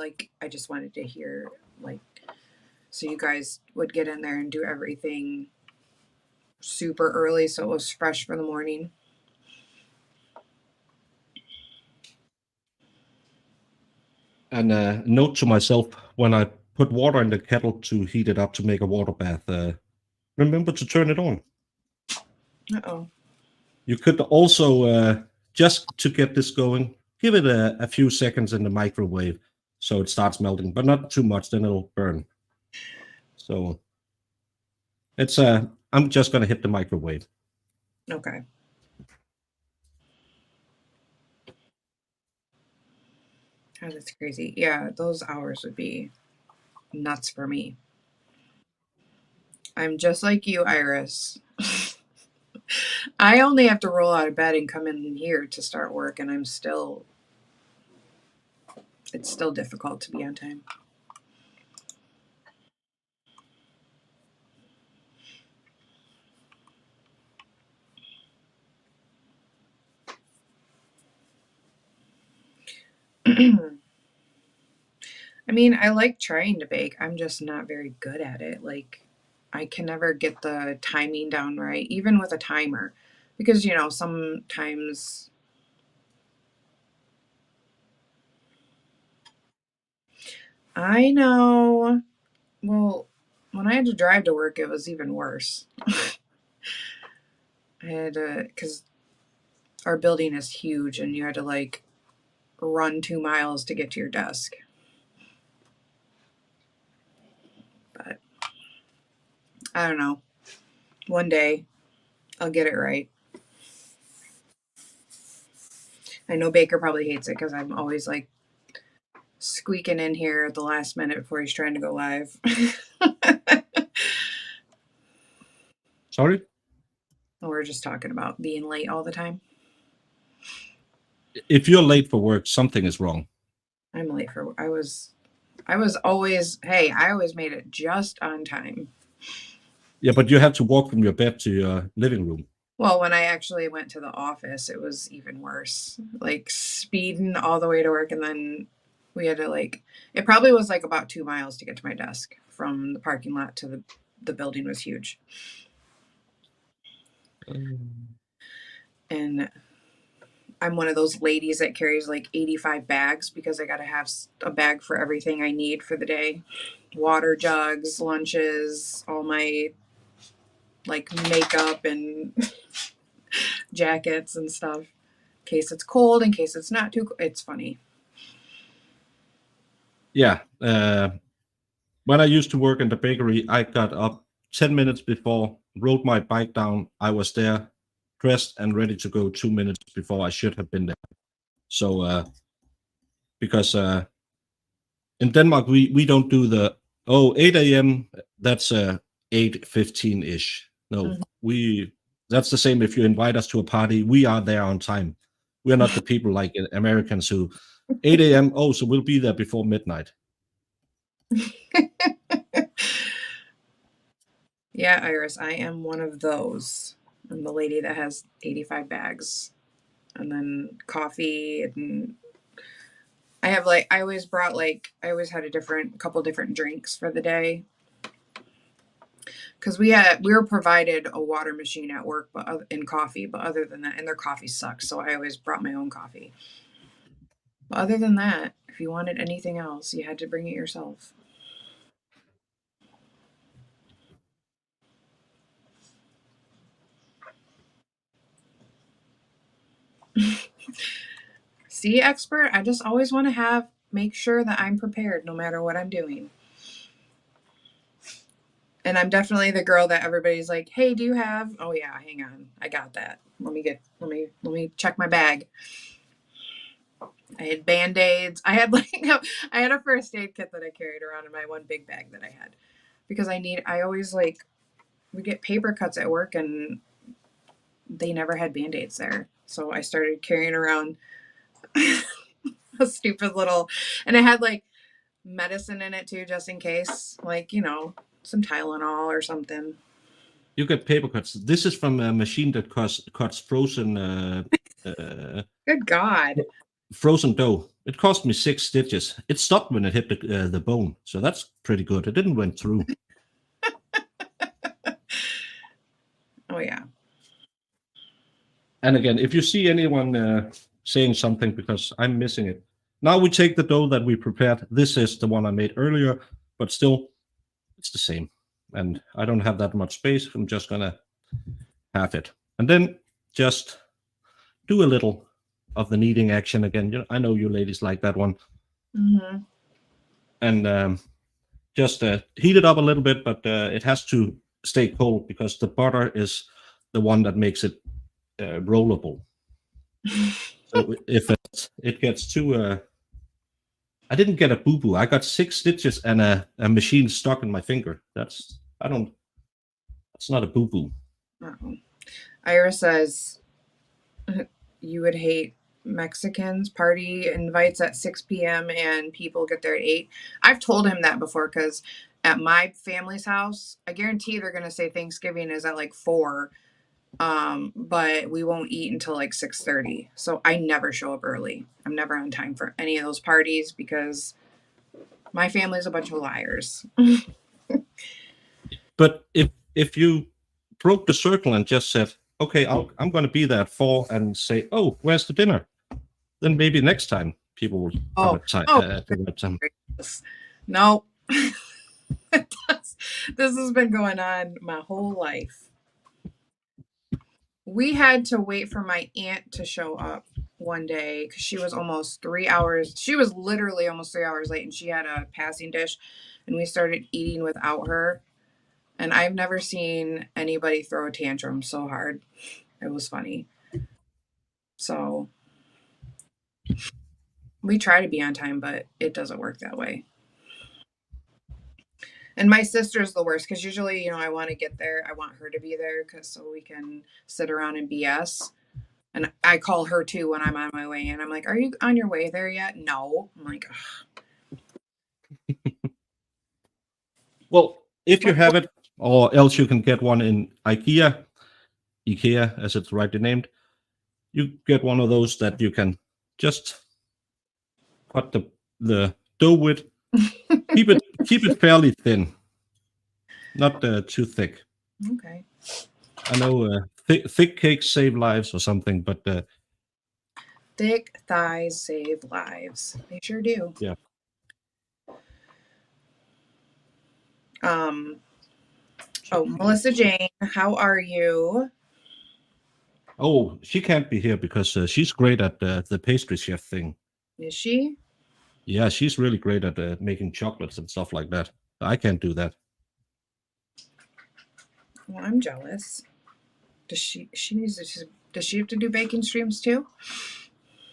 Speaker 2: just wanted to hear, like, so you guys would get in there and do everything super early so it was fresh for the morning.
Speaker 1: And a note to myself, when I put water in the kettle to heat it up to make a water bath, remember to turn it on.
Speaker 2: Uh-oh.
Speaker 1: You could also, just to get this going, give it a few seconds in the microwave so it starts melting, but not too much, then it'll burn. So it's I'm just gonna hit the microwave.
Speaker 2: Okay. Oh, that's crazy. Yeah, those hours would be nuts for me. I'm just like you, Iris. I only have to roll out of bed and come in here to start work, and it's still difficult to be on time. I mean, I like trying to bake. I'm just not very good at it. Like, I can never get the timing down right, even with a timer. Because, sometimes I know. Well, when I had to drive to work, it was even worse. I had to, because our building is huge and you had to like run 2 miles to get to your desk. But I don't know. One day I'll get it right. I know Baker probably hates it because I'm always like squeaking in here at the last minute before he's trying to go live.
Speaker 1: Sorry?
Speaker 2: We're just talking about being late all the time.
Speaker 1: If you're late for work, something is wrong.
Speaker 2: I'm late for I was always I always made it just on time.
Speaker 1: Yeah, but you have to walk from your bed to your living room.
Speaker 2: Well, when I actually went to the office, it was even worse. Like speeding all the way to work, and then we had to it probably was like about 2 miles to get to my desk from the parking lot to the the building was huge.
Speaker 1: Um,
Speaker 2: And I'm one of those ladies that carries like 85 bags because I got to have a bag for everything I need for the day. Water jugs, lunches, all my like makeup and jackets and stuff. In case it's cold, in case it's not too cold. It's funny.
Speaker 1: yeah. When I used to work in the bakery, I got up 10 minutes before, rode my bike down. I was there, dressed and ready to go 2 minutes before I should have been there. So, because in Denmark, we don't do the 8 a.m. That's 8:15 ish. No, that's the same if you invite us to a party. We are there on time. We're not the people like Americans who 8 a.m. Oh, so we'll be there before midnight.
Speaker 2: Yeah, Iris, I am one of those. I'm the lady that has 85 bags. And then coffee, and I have like I always had a couple different drinks for the day. Because we were provided a water machine at work, in coffee. But other than that, and their coffee sucks, so I always brought my own coffee. But other than that, if you wanted anything else, you had to bring it yourself. See, expert, I just always want to make sure that I'm prepared no matter what I'm doing. And I'm definitely the girl that everybody's like, "Hey, do you have?" "Oh yeah, hang on, I got that. Let me check my bag." I had Band-Aids. I had I had a first aid kit that I carried around in my one big bag that I had because I always we get paper cuts at work and they never had Band-Aids there. So I started carrying around a stupid little, and it had like medicine in it too, just in case, some Tylenol or something.
Speaker 1: You get paper cuts. This is from a machine that cuts frozen.
Speaker 2: Good God.
Speaker 1: Frozen dough. It cost me 6 stitches. It stopped when it hit the bone, so that's pretty good. It didn't went through.
Speaker 2: Oh yeah.
Speaker 1: And again, if you see anyone saying something because I'm missing it, now we take the dough that we prepared. This is the one I made earlier, but still, it's the same. And I don't have that much space. I'm just gonna have it, and then just do a little of the kneading action again. I know you ladies like that one.
Speaker 2: Mm-hmm.
Speaker 1: And just heat it up a little bit, but it has to stay cold because the butter is the one that makes it rollable. So if it gets too I didn't get a boo-boo. I got 6 stitches and a machine stuck in my finger. That's not a boo-boo.
Speaker 2: Uh-oh. Ira says you would hate Mexicans party invites at 6 p.m. and people get there at 8. I've told him that before because at my family's house, I guarantee they're going to say Thanksgiving is at like 4, but we won't eat until like 6:30. So I never show up early. I'm never on time for any of those parties because my family's a bunch of liars.
Speaker 1: But if you broke the circle and just said, okay, I'm going to be there at 4 and say, oh, where's the dinner? Then maybe next time people will come at time.
Speaker 2: No. This has been going on my whole life. We had to wait for my aunt to show up one day because she was almost 3 hours. She was literally almost 3 hours late, and she had a passing dish, and we started eating without her. And I've never seen anybody throw a tantrum so hard. It was funny. So we try to be on time, but it doesn't work that way. And my sister's the worst because usually, I want to get there. I want her to be there so we can sit around and BS. And I call her too when I'm on my way in. I'm like, are you on your way there yet? No. I'm like,
Speaker 1: well, if you have it, or else you can get one in IKEA, as it's rightly named. You get one of those that you can just cut the dough with. Keep it fairly thin. not too thick.
Speaker 2: Okay.
Speaker 1: I know thick cakes save lives or something, but
Speaker 2: Thick thighs save lives. They sure do.
Speaker 1: yeah.
Speaker 2: Oh, Melissa Jane, how are you?
Speaker 1: Oh, she can't be here because she's great at the pastry chef thing.
Speaker 2: Is she?
Speaker 1: Yeah, she's really great at making chocolates and stuff like that. I can't do that.
Speaker 2: Well, I'm jealous. Does she needs to does she have to do baking streams too?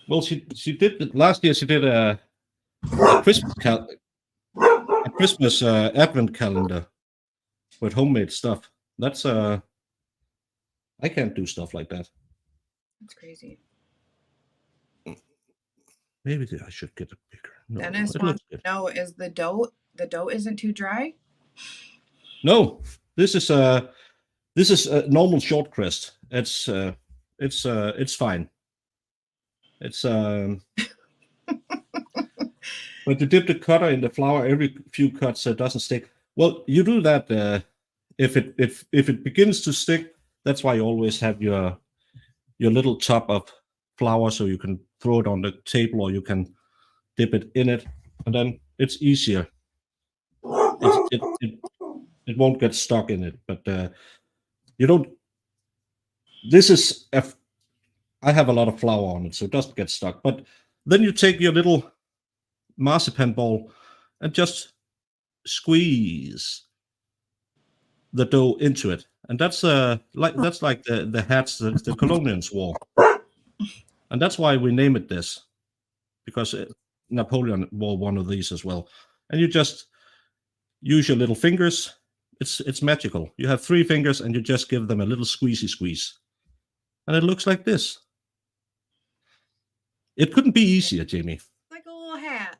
Speaker 1: Well, she did last year. She did a Christmas advent calendar with homemade stuff. That's I can't do stuff like that.
Speaker 2: That's crazy.
Speaker 1: Maybe I should get a bigger. No,
Speaker 2: Dennis
Speaker 1: it
Speaker 2: wants
Speaker 1: looks good.
Speaker 2: to know, is the dough isn't too dry?
Speaker 1: No, this is a normal short crust. It's fine. It's but you dip the cutter in the flour every few cuts so it doesn't stick. Well, you do that if it begins to stick. That's why you always have your little tub of flour so you can throw it on the table or you can dip it in it, and then it's easier. It won't get stuck in it, but you don't. This is I have a lot of flour on it, so it doesn't get stuck. But then you take your little marzipan ball and just squeeze the dough into it, and that's like the hats that the colonials wore, and that's why we name it this, because Napoleon wore one of these as well. And you just use your little fingers. It's magical. You have 3 fingers and you just give them a little squeeze, and it looks like this. It couldn't be easier, Jamie.
Speaker 2: Like a little hat.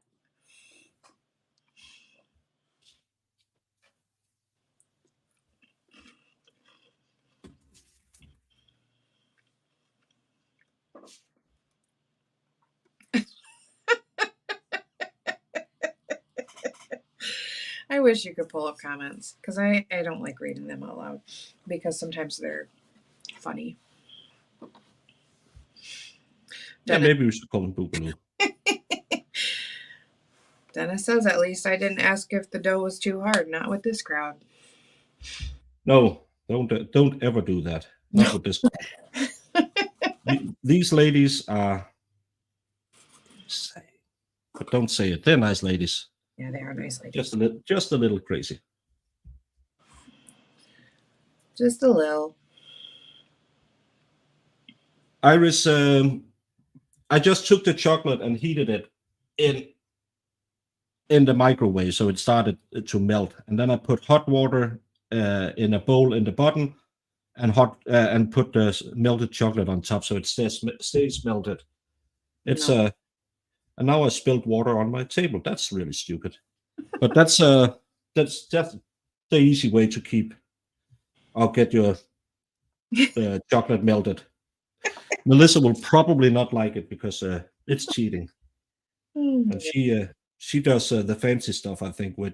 Speaker 2: I wish you could pull up comments because I don't like reading them out loud because sometimes they're funny.
Speaker 1: Yeah,
Speaker 2: Dennis,
Speaker 1: maybe we should call them Boogaloo.
Speaker 2: Dennis says, at least I didn't ask if the dough was too hard. Not with this crowd.
Speaker 1: No, don't ever do that. Not with this crowd. These ladies are, but don't say it. They're nice ladies.
Speaker 2: Yeah, they are nice ladies.
Speaker 1: Just a little crazy.
Speaker 2: Just a little.
Speaker 1: Iris, I just took the chocolate and heated it in the microwave, so it started to melt. And then I put hot water in a bowl in the bottom, and put the melted chocolate on top, so it stays melted. It's
Speaker 2: No.
Speaker 1: and now I spilled water on my table. That's really stupid. But that's just the easy way to keep. I'll get your chocolate melted. Melissa will probably not like it because it's cheating. And she does the fancy stuff, I think, with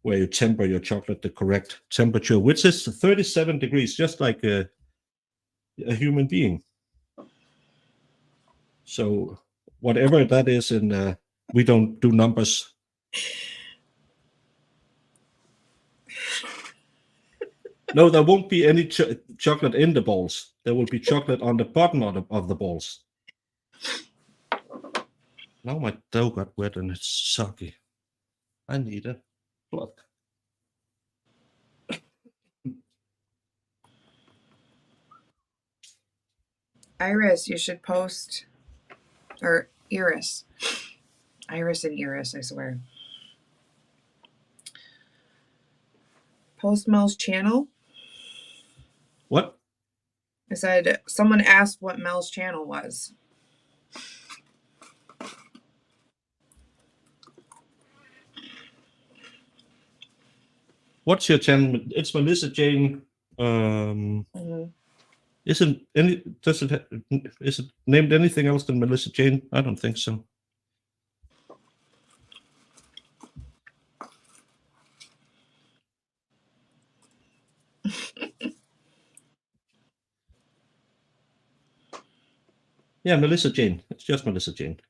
Speaker 1: where you temper your chocolate the correct temperature, which is 37 degrees, just like a human being. So whatever that is, and we don't do numbers. No, there won't be any chocolate in the balls. There will be chocolate on the bottom of the balls. Now my dough got wet and it's soggy. I need a cloth.
Speaker 2: Iris, you should post, or Iris. Iris and Iris, I swear. Post Mel's channel.
Speaker 1: What?
Speaker 2: I said, someone asked what Mel's channel was.
Speaker 1: What's your channel? It's Melissa Jane. Is it named anything else than Melissa Jane? I don't think so. Yeah, Melissa Jane. It's just Melissa Jane.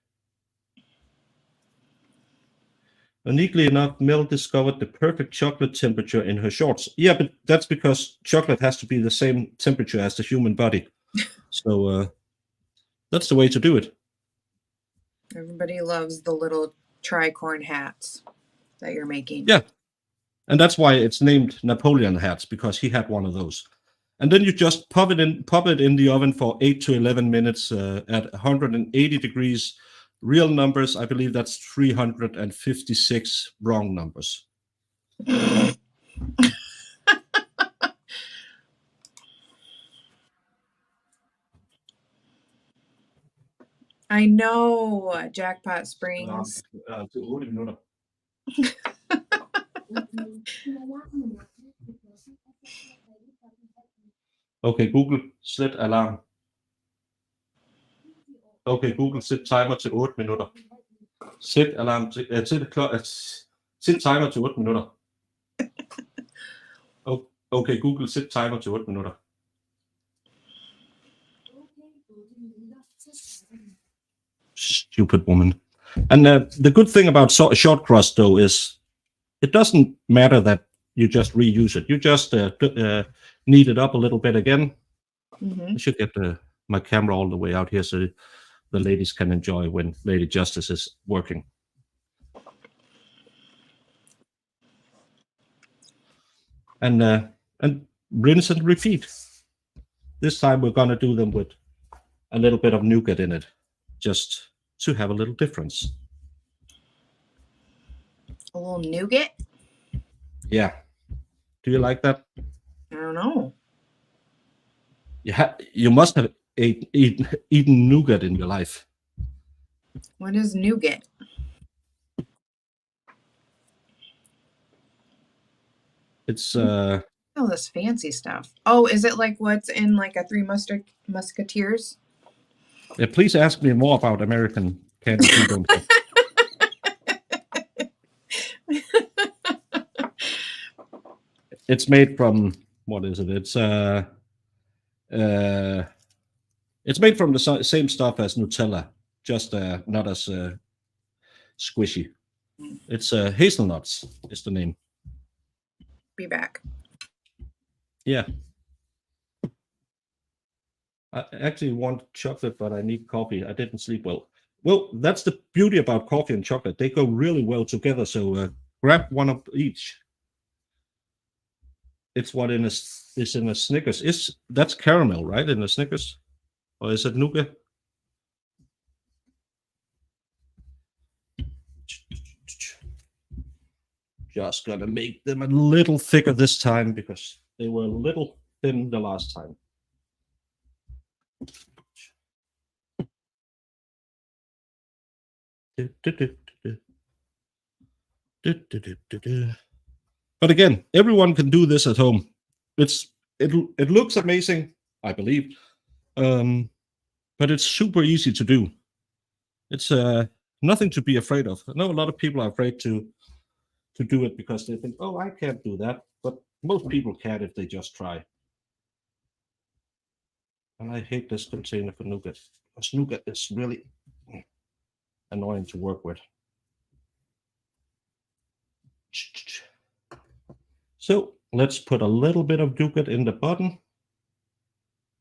Speaker 1: Uniquely enough, Mel discovered the perfect chocolate temperature in her shorts. Yeah, but that's because chocolate has to be the same temperature as the human body. So that's the way to do it.
Speaker 2: Everybody loves the little tricorn hats that you're making.
Speaker 1: Yeah. And that's why it's named Napoleon hats, because he had one of those. And then you just pop it in the oven for 8 to 11 minutes at 180 degrees. Real numbers, I believe that's 356 wrong numbers.
Speaker 2: I know, Jackpot Springs.
Speaker 1: Okay, Google, slet alarm. Okay, Google, sæt timer til 8 minutter. Sæt alarm til, sæt timer til 8 minutter. Okay, Google, sæt timer til 8 minutter. Stupid woman. And the good thing about short crust, though, is it doesn't matter that you just reuse it. You just knead it up a little bit again. I should get my camera all the way out here so the ladies can enjoy when Lady Justice is working. And rinse and repeat. This time we're gonna do them with a little bit of nougat in it, just to have a little difference.
Speaker 2: A little nougat?
Speaker 1: Yeah. Do you like that?
Speaker 2: I don't know.
Speaker 1: You must have eaten nougat in your life.
Speaker 2: What is nougat?
Speaker 1: It's
Speaker 2: Oh, this fancy stuff. Oh, is it like what's in like a Three Musketeers?
Speaker 1: Yeah, please ask me more about American candy. It's made from, what is it? It's made from the same stuff as Nutella, just not as squishy. It's hazelnuts is the name.
Speaker 2: Be back.
Speaker 1: Yeah. I actually want chocolate, but I need coffee. I didn't sleep well. Well, that's the beauty about coffee and chocolate. They go really well together. So grab one of each. It's what is in a Snickers. That's caramel, right? In a Snickers, or is it nougat? Just gonna make them a little thicker this time because they were a little thin the last time. But again, everyone can do this at home. It looks amazing, I believe, but it's super easy to do. It's nothing to be afraid of. I know a lot of people are afraid to do it because they think, oh, I can't do that. But most people can if they just try. And I hate this container for nougat, because nougat is really annoying to work with. So let's put a little bit of nougat in the bottom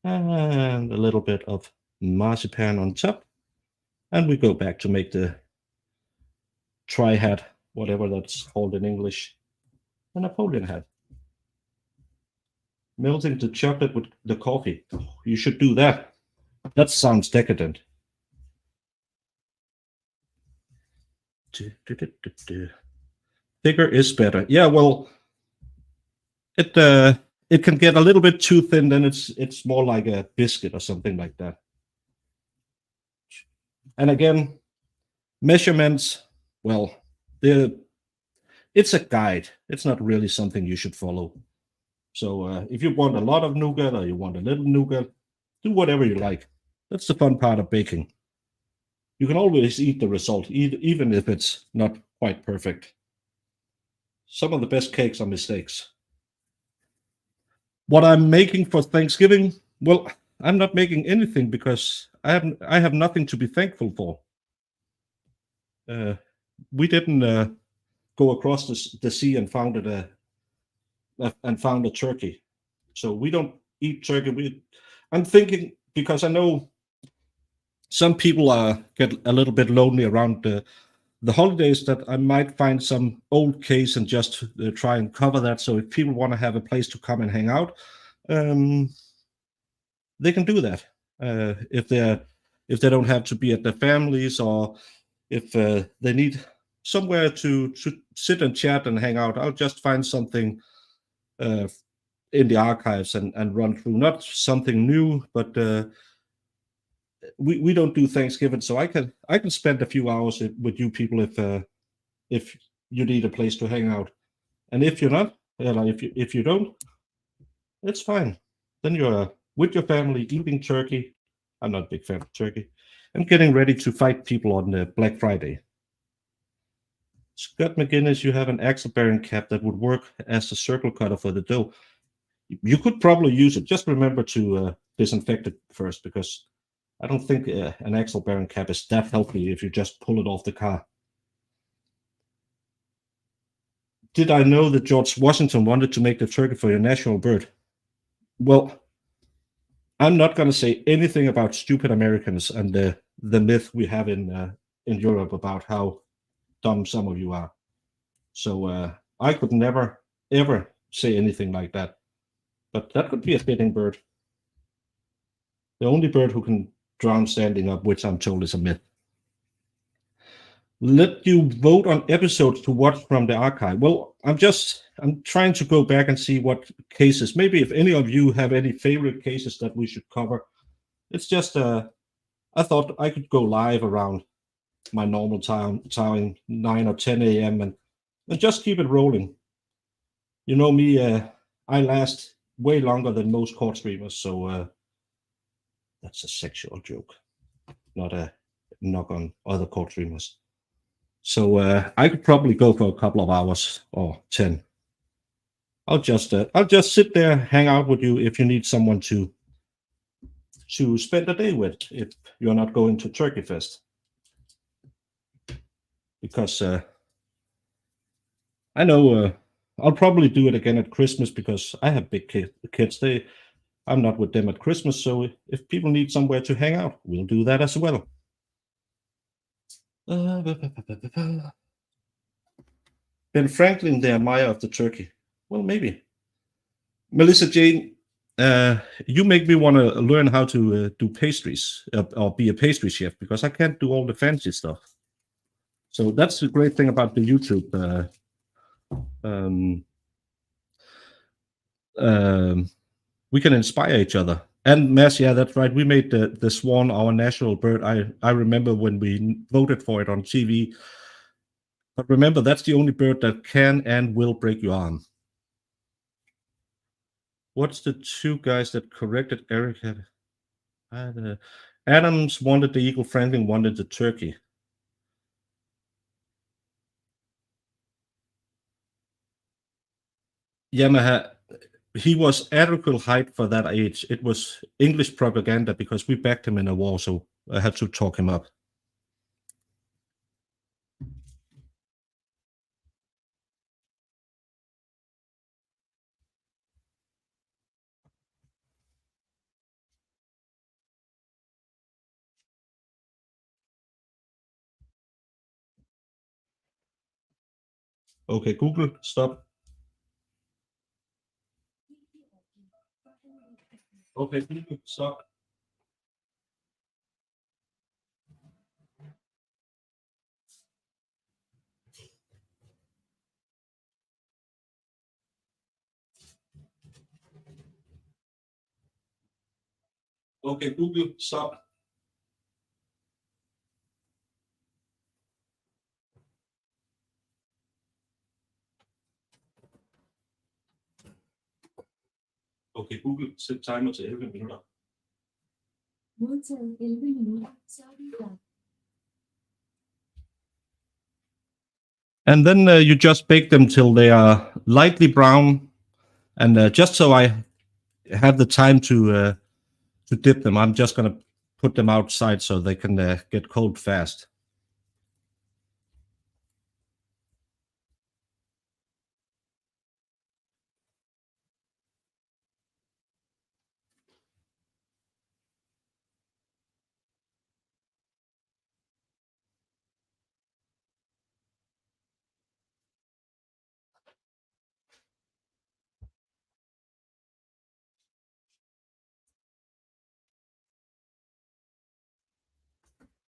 Speaker 1: and a little bit of marzipan on top. And we go back to make the hat, whatever that's called in English, a Napoleon hat. Melting the chocolate with the coffee. You should do that. That sounds decadent. Thicker is better. Yeah, well, it can get a little bit too thin, then it's more like a biscuit or something like that. And again, measurements, well, it's a guide. It's not really something you should follow. So if you want a lot of nougat or you want a little nougat, do whatever you like. That's the fun part of baking. You can always eat the result, even if it's not quite perfect. Some of the best cakes are mistakes. What I'm making for Thanksgiving, well, I'm not making anything because I have nothing to be thankful for. We didn't go across the sea and found a turkey, so we don't eat turkey. I'm thinking, because I know some people get a little bit lonely around the holidays, that I might find some old case and just try and cover that. So if people want to have a place to come and hang out, they can do that. If they don't have to be at their families, or if they need somewhere to sit and chat and hang out, I'll just find something in the archives and run through. Not something new, but we don't do Thanksgiving, so I can spend a few hours with you people if you need a place to hang out. And if you're not, if you don't, it's fine. Then you're with your family eating turkey. I'm not a big fan of turkey. And getting ready to fight people on Black Friday. Scott McGinnis, you have an axle bearing cap that would work as a circle cutter for the dough. You could probably use it. Just remember to disinfect it first, because I don't think an axle bearing cap is that healthy if you just pull it off the car. Did I know that George Washington wanted to make the turkey for your national bird? Well, I'm not going to say anything about stupid Americans and the myth we have in Europe about how dumb some of you are. So I could never, ever say anything like that. But that could be a fitting bird. The only bird who can drown standing up, which I'm told is a myth. Let you vote on episodes to watch from the archive. Well, I'm trying to go back and see what cases, maybe if any of you have any favorite cases that we should cover. It's just I thought I could go live around my normal time 9 or 10 a.m. and just keep it rolling. You know me, I last way longer than most court streamers, so that's a sexual joke, not a knock on other court streamers. So I could probably go for a couple of hours or 10. I'll just sit there, hang out with you if you need someone to spend the day with, if you're not going to Turkey Fest. Because I know I'll probably do it again at Christmas, because I have big kids. I'm not with them at Christmas, so if people need somewhere to hang out, we'll do that as well. Ben Franklin, the admirer of the turkey. Well, maybe. Melissa Jane, you make me want to learn how to do pastries or be a pastry chef, because I can't do all the fancy stuff. So that's the great thing about the YouTube. We can inspire each other. And Mass, yeah, that's right. We made the swan our national bird. I remember when we voted for it on TV. But remember, that's the only bird that can and will break your arm. What's the two guys that corrected Eric? Adams wanted the eagle, Franklin wanted the turkey. Yamaha, he was adequate height for that age. It was English propaganda, because we backed him in a war, so I had to talk him up. Okay, Google, stop. Okay, Google, stop. Okay, Google, stop. Okay, Google, sæt timer til 11 minutter.
Speaker 3: Modtaget 11 minutter, så er vi klar.
Speaker 1: And then you just bake them till they are lightly brown. And just so I have the time to dip them, I'm just going to put them outside so they can get cold fast.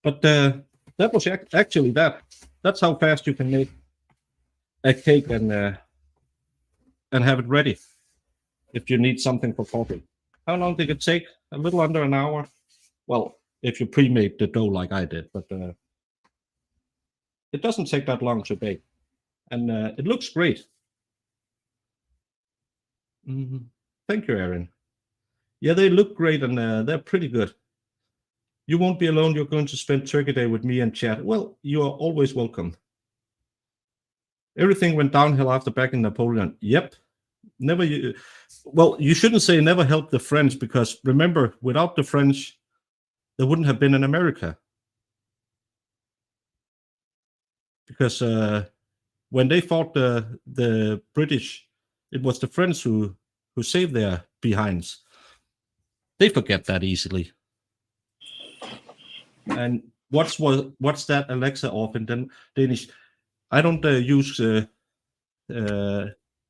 Speaker 1: But that was actually that. That's how fast you can make a cake and have it ready if you need something for coffee. How long did it take? A little under an hour. Well, if you pre-made the dough like I did, but it doesn't take that long to bake, and it looks great. Thank you, Erin. Yeah, they look great, and they're pretty good. You won't be alone. You're going to spend Turkey Day with me and chat. Well, you are always welcome. Everything went downhill after backing Napoleon. Yep. Never. Well, you shouldn't say never helped the French, because remember, without the French, there wouldn't have been an America. Because when they fought the British, it was the French who saved their behinds. They forget that easily. And what's that Alexa off in Danish? I don't use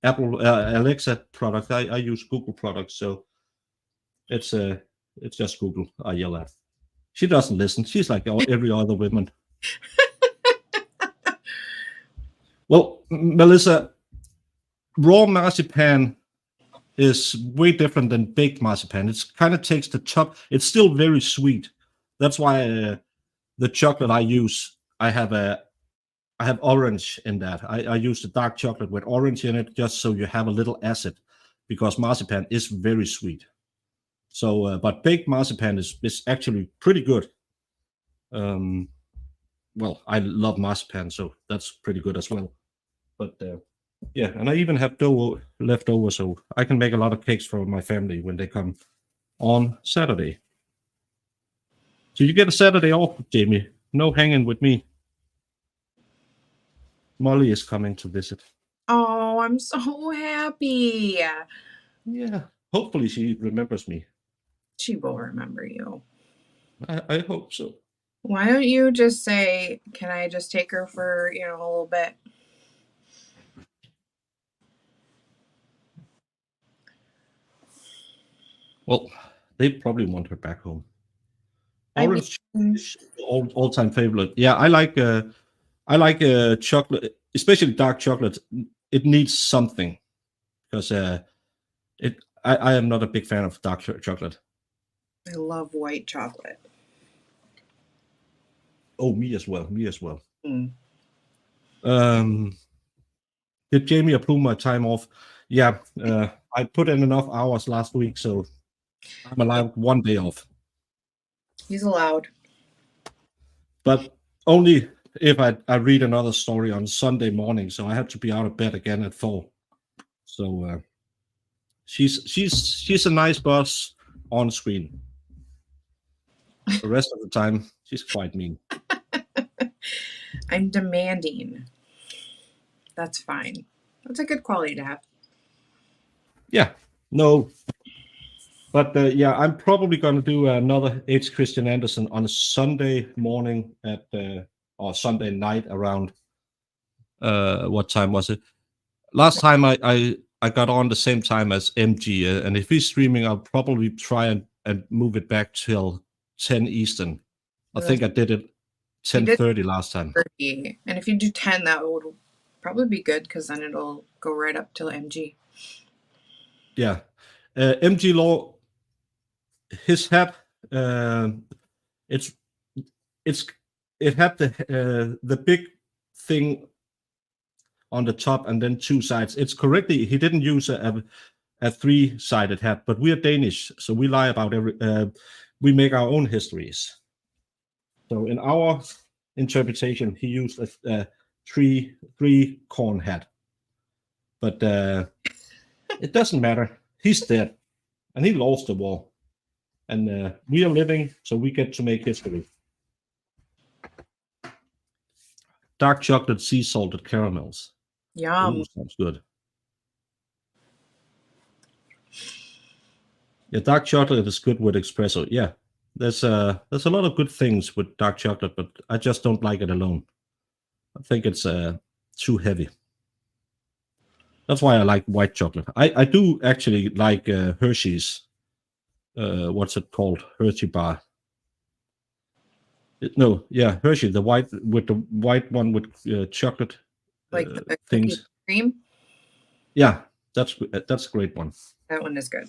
Speaker 1: Apple Alexa products. I use Google products, so it's just Google I yell at. She doesn't listen. She's like every other woman. Well, Melissa, raw marzipan is way different than baked marzipan. It kind of takes the top. It's still very sweet. That's why the chocolate I use, I have orange in that. I use the dark chocolate with orange in it, just so you have a little acid, because marzipan is very sweet. So, but baked marzipan is actually pretty good. Well, I love marzipan, so that's pretty good as well. But yeah, and I even have dough left over, so I can make a lot of cakes for my family when they come on Saturday. So you get a Saturday off, Jamie. No hanging with me. Molly is coming to visit.
Speaker 2: Oh, I'm so happy.
Speaker 1: Yeah, hopefully she remembers me.
Speaker 2: She will remember you.
Speaker 1: I hope so.
Speaker 2: Why don't you just say, can I just take her for, a little bit?
Speaker 1: Well, they probably want her back home.
Speaker 2: I mean-
Speaker 1: Orange is all-time favorite. Yeah, I like chocolate, especially dark chocolate. It needs something, because I am not a big fan of dark chocolate.
Speaker 2: I love white chocolate.
Speaker 1: Oh, me as well.
Speaker 2: Mm.
Speaker 1: Did Jamie approve my time off? Yeah, I put in enough hours last week, so I'm allowed 1 day off.
Speaker 2: He's allowed.
Speaker 1: But only if I read another story on Sunday morning, so I have to be out of bed again at 4. So she's a nice boss on screen. The rest of the time, she's quite mean.
Speaker 2: I'm demanding. That's fine. That's a good quality to have.
Speaker 1: Yeah, no. But yeah, I'm probably going to do another H. Christian Andersen on a Sunday morning or Sunday night around, what time was it? Last time I got on the same time as MG, and if he's streaming, I'll probably try and move it back till 10 Eastern. I think I did it 10:30 last time.
Speaker 2: 30. And if you do 10, that would probably be good, because then it'll go right up till MG.
Speaker 1: Yeah. MG Law, his hat, it had the big thing on the top and then 2 sides. It's correctly, he didn't use a 3-sided hat, but we are Danish, so we lie about we make our own histories. So in our interpretation, he used a 3-corn hat. But it doesn't matter. He's dead, and he lost the war. And we are living, so we get to make history. Dark chocolate sea salted caramels.
Speaker 2: Yum.
Speaker 1: Ooh, sounds good. Yeah, dark chocolate is good with espresso. Yeah, there's a lot of good things with dark chocolate, but I just don't like it alone. I think it's too heavy. That's why I like white chocolate. I do actually like Hershey's. What's it called? Hershey bar. No, yeah, Hershey, the white one with chocolate
Speaker 2: Like the cookies
Speaker 1: things.
Speaker 2: and cream.
Speaker 1: Yeah, that's a great one.
Speaker 2: That one is good.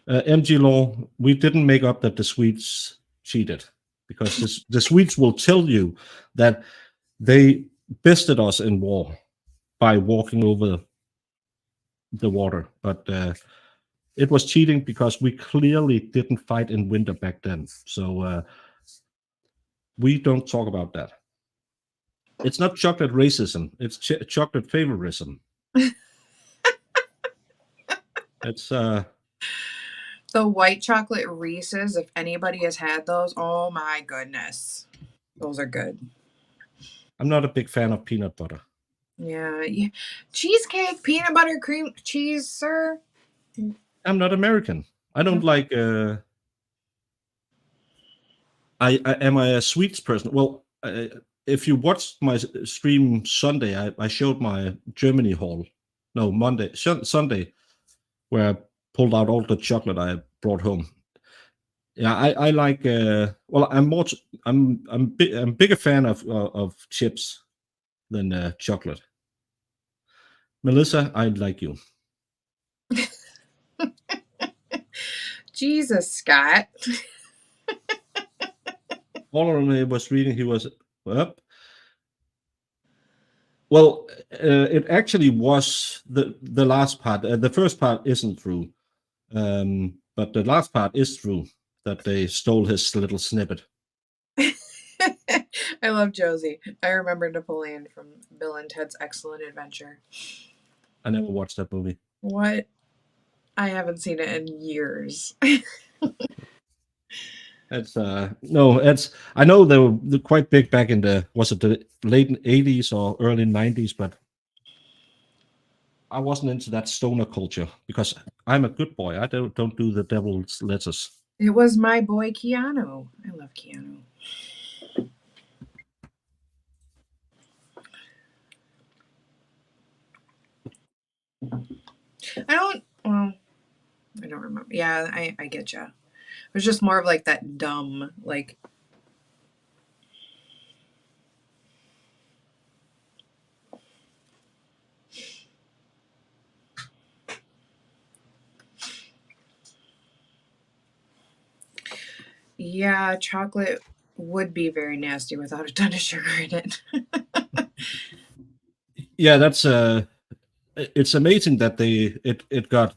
Speaker 1: MG Law, we didn't make up that the Swedes cheated, because the Swedes will tell you that they bested us in war by walking over the water, but it was cheating because we clearly didn't fight in winter back then. So we don't talk about that. It's not chocolate racism; it's chocolate favorism. It's
Speaker 2: The white chocolate Reese's, if anybody has had those, oh my goodness. Those are good.
Speaker 1: I'm not a big fan of peanut butter.
Speaker 2: Yeah. Cheesecake, peanut butter, cream cheese, sir.
Speaker 1: I'm not American. I don't like. I am I a sweets person? Well, if you watched my stream Sunday, I showed my Germany haul. No, Sunday, where I pulled out all the chocolate I brought home. Yeah, I like. Well, I'm bigger fan of chips than chocolate. Melissa, I like you.
Speaker 2: Jesus, Scott.
Speaker 1: All of me was reading. He was up. Well, it actually was the last part. The first part isn't true, but the last part is true, that they stole his little snippet.
Speaker 2: I love Josie. I remember Napoleon from Bill and Ted's Excellent Adventure.
Speaker 1: I never watched that movie.
Speaker 2: What? I haven't seen it in years.
Speaker 1: It's no, it's I know they were quite big back in the late 80s or early 90s, but I wasn't into that stoner culture because I'm a good boy. I don't do the devil's letters.
Speaker 2: It was my boy Keanu. I love Keanu. Well, I don't remember. Yeah, I get you. It was just more of like that dumb, like. Yeah, chocolate would be very nasty without a ton of sugar in it.
Speaker 1: Yeah, that's it's amazing that it got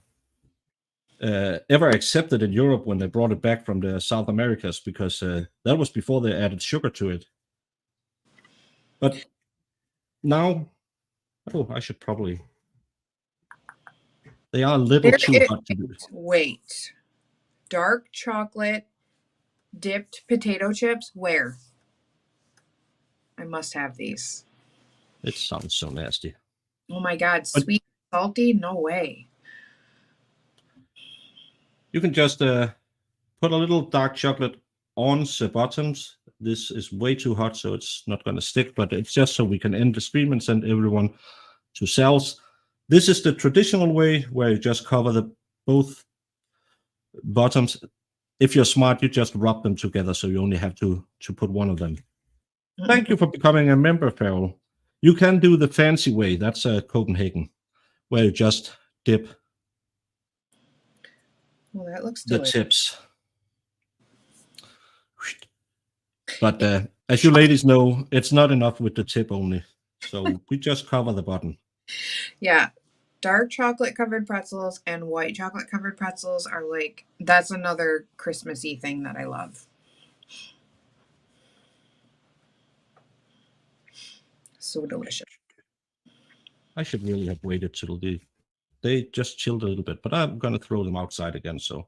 Speaker 1: ever accepted in Europe when they brought it back from the South Americas, because that was before they added sugar to it. But now, I should probably. They are a little too hot to do.
Speaker 2: Wait. Dark chocolate dipped potato chips? Where? I must have these.
Speaker 1: It sounds so nasty.
Speaker 2: Oh my god,
Speaker 1: But
Speaker 2: sweet, salty? No way.
Speaker 1: you can just put a little dark chocolate on the bottoms. This is way too hot, so it's not going to stick, but it's just so we can end the stream and send everyone to cells. This is the traditional way, where you just cover both bottoms. If you're smart, you just rub them together, so you only have to put one of them. Thank you for becoming a member, Farrell. You can do the fancy way. That's Copenhagen, where you just dip
Speaker 2: Well, that looks
Speaker 1: the
Speaker 2: delicious.
Speaker 1: tips. But as you ladies know, it's not enough with the tip only. So we just cover the bottom.
Speaker 2: Yeah. Dark chocolate covered pretzels and white chocolate covered pretzels are like, that's another Christmassy thing that I love. So delicious.
Speaker 1: I should really have waited till the They just chilled a little bit, but I'm gonna throw them outside again, so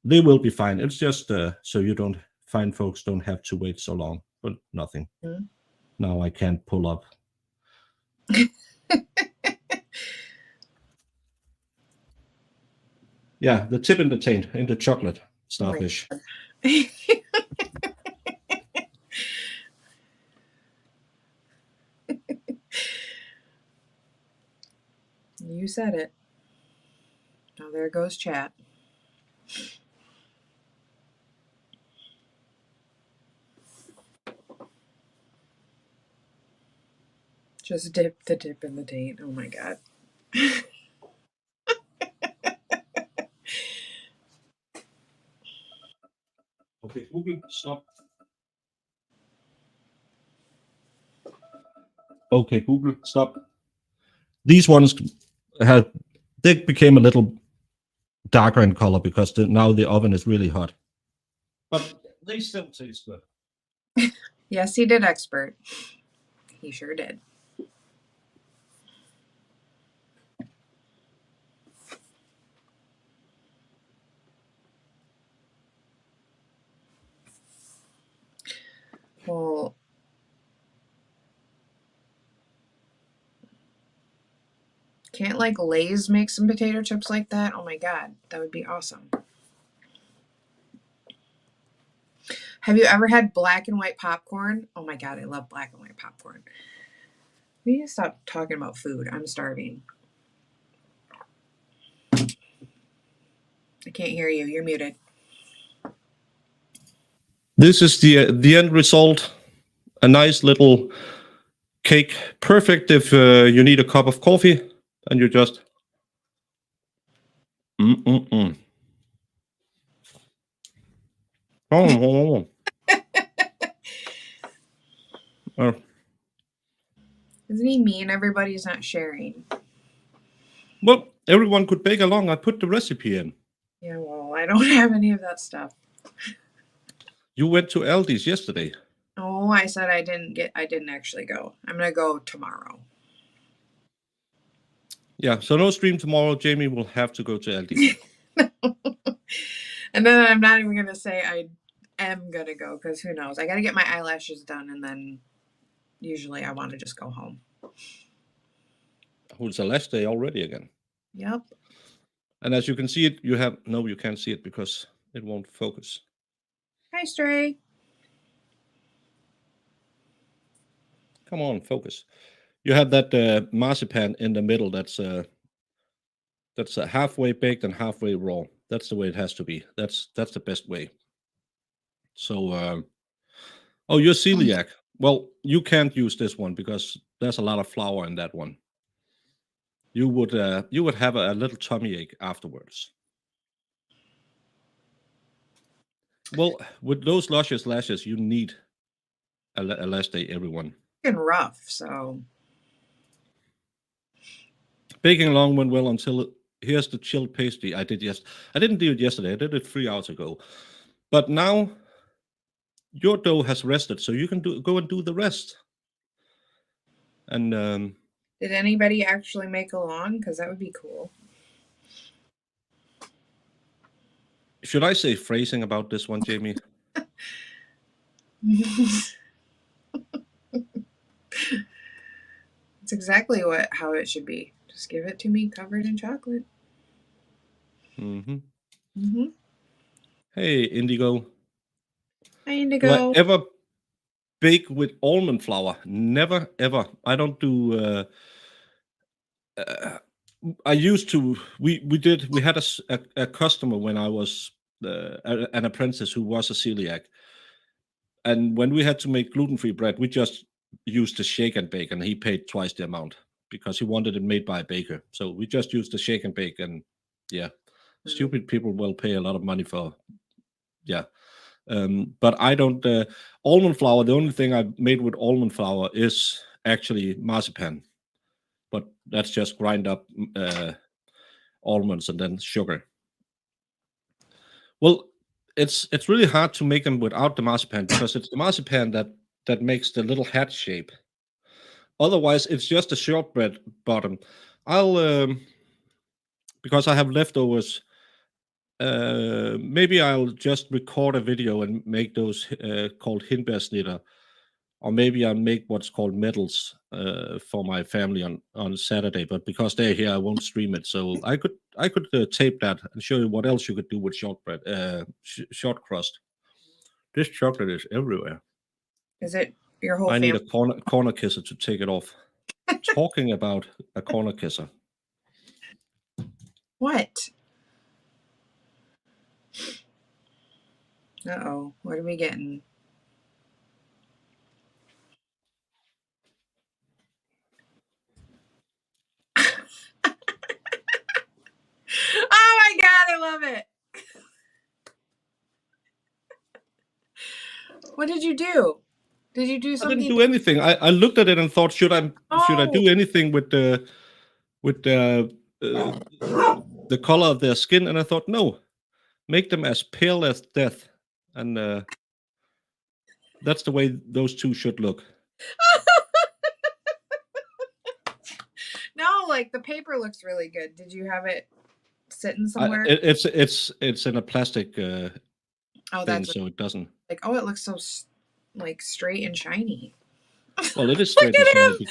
Speaker 1: they will be fine. It's just so you don't fine folks don't have to wait so long, but nothing.
Speaker 2: Mhm.
Speaker 1: Now I can't pull up. Yeah, the tip in the taint, in the chocolate starfish.
Speaker 2: You said it. Now there goes chat. Just dip the tip in the taint. Oh my god.
Speaker 1: Okay, Google, stop. Okay, Google, stop. These ones they became a little darker in color because now the oven is really hot. But they still taste good.
Speaker 2: Yes, he did, expert. He sure did. Well, can't like Lay's make some potato chips like that? Oh my god, that would be awesome. Have you ever had black and white popcorn? Oh my god, I love black and white popcorn. We need to stop talking about food. I'm starving. I can't hear you. You're muted.
Speaker 1: This is the end result. A nice little cake. Perfect if you need a cup of coffee and you just Oh.
Speaker 2: Doesn't he mean everybody's not sharing?
Speaker 1: Well, everyone could bake along. I put the recipe in.
Speaker 2: Yeah, well, I don't have any of that stuff.
Speaker 1: You went to Aldi's yesterday.
Speaker 2: Oh, I said I didn't actually go. I'm gonna go tomorrow.
Speaker 1: Yeah, so no stream tomorrow. Jamie will have to go to Aldi.
Speaker 2: And then I'm not even gonna say I am gonna go because who knows? I gotta get my eyelashes done and then usually I want to just go home.
Speaker 1: Oh, it's the last day already again.
Speaker 2: Yep.
Speaker 1: And as you can see it, you can't see it because it won't focus.
Speaker 2: Hi, Stray.
Speaker 1: Come on, focus. You have that marzipan in the middle. That's halfway baked and halfway raw. That's the way it has to be. That's the best way. So, oh, you're celiac. Well, you can't use this one because there's a lot of flour in that one. You would have a little tummy ache afterwards. Well, with those luscious lashes, you need a last day, everyone.
Speaker 2: Fucking rough, so.
Speaker 1: Baking along went well until here's the chilled pastry I did I didn't do it yesterday. I did it 3 hours ago. But now your dough has rested, so you can go and do the rest. And
Speaker 2: did anybody actually make along? Because that would be cool.
Speaker 1: should I say phrasing about this one, Jamie?
Speaker 2: It's exactly how it should be. Just give it to me covered in chocolate.
Speaker 1: Hey, Indigo.
Speaker 2: Hi, Indigo.
Speaker 1: Do I ever bake with almond flour? Never, ever. I don't do. I used to. We had a customer when I was an apprentice who was a celiac, and when we had to make gluten-free bread, we just used the shake and bake, and he paid twice the amount because he wanted it made by a baker. So we just used the shake and bake, and yeah, stupid people will pay a lot of money for, yeah. But I don't. Almond flour. The only thing I've made with almond flour is actually marzipan, but that's just grind up almonds and then sugar. Well, it's really hard to make them without the marzipan because it's the marzipan that makes the little hat shape. Otherwise, it's just a shortbread bottom. because I have leftovers. Maybe I'll just record a video and make those called hindbærsnitter, or maybe I'll make what's called medals for my family on Saturday. But because they're here, I won't stream it. So I could tape that and show you what else you could do with shortbread, short crust. This chocolate is everywhere.
Speaker 2: Is it your whole
Speaker 1: I
Speaker 2: family?
Speaker 1: need a corner kisser to take it off. Talking about a corner kisser.
Speaker 2: What? Uh-oh. What are we getting? Oh my God, I love it. What did you do? Did you do
Speaker 1: I
Speaker 2: something?
Speaker 1: didn't do anything. I looked at it and thought, should I do anything with the color of their skin? And I thought, no, make them as pale as death, and that's the way those two should look.
Speaker 2: No, like the paper looks really good. Did you have it sitting somewhere?
Speaker 1: It's in a plastic
Speaker 2: oh,
Speaker 1: thing,
Speaker 2: that's
Speaker 1: so it doesn't.
Speaker 2: like, oh, it looks so like straight and shiny.
Speaker 1: Well, it is straight and shiny.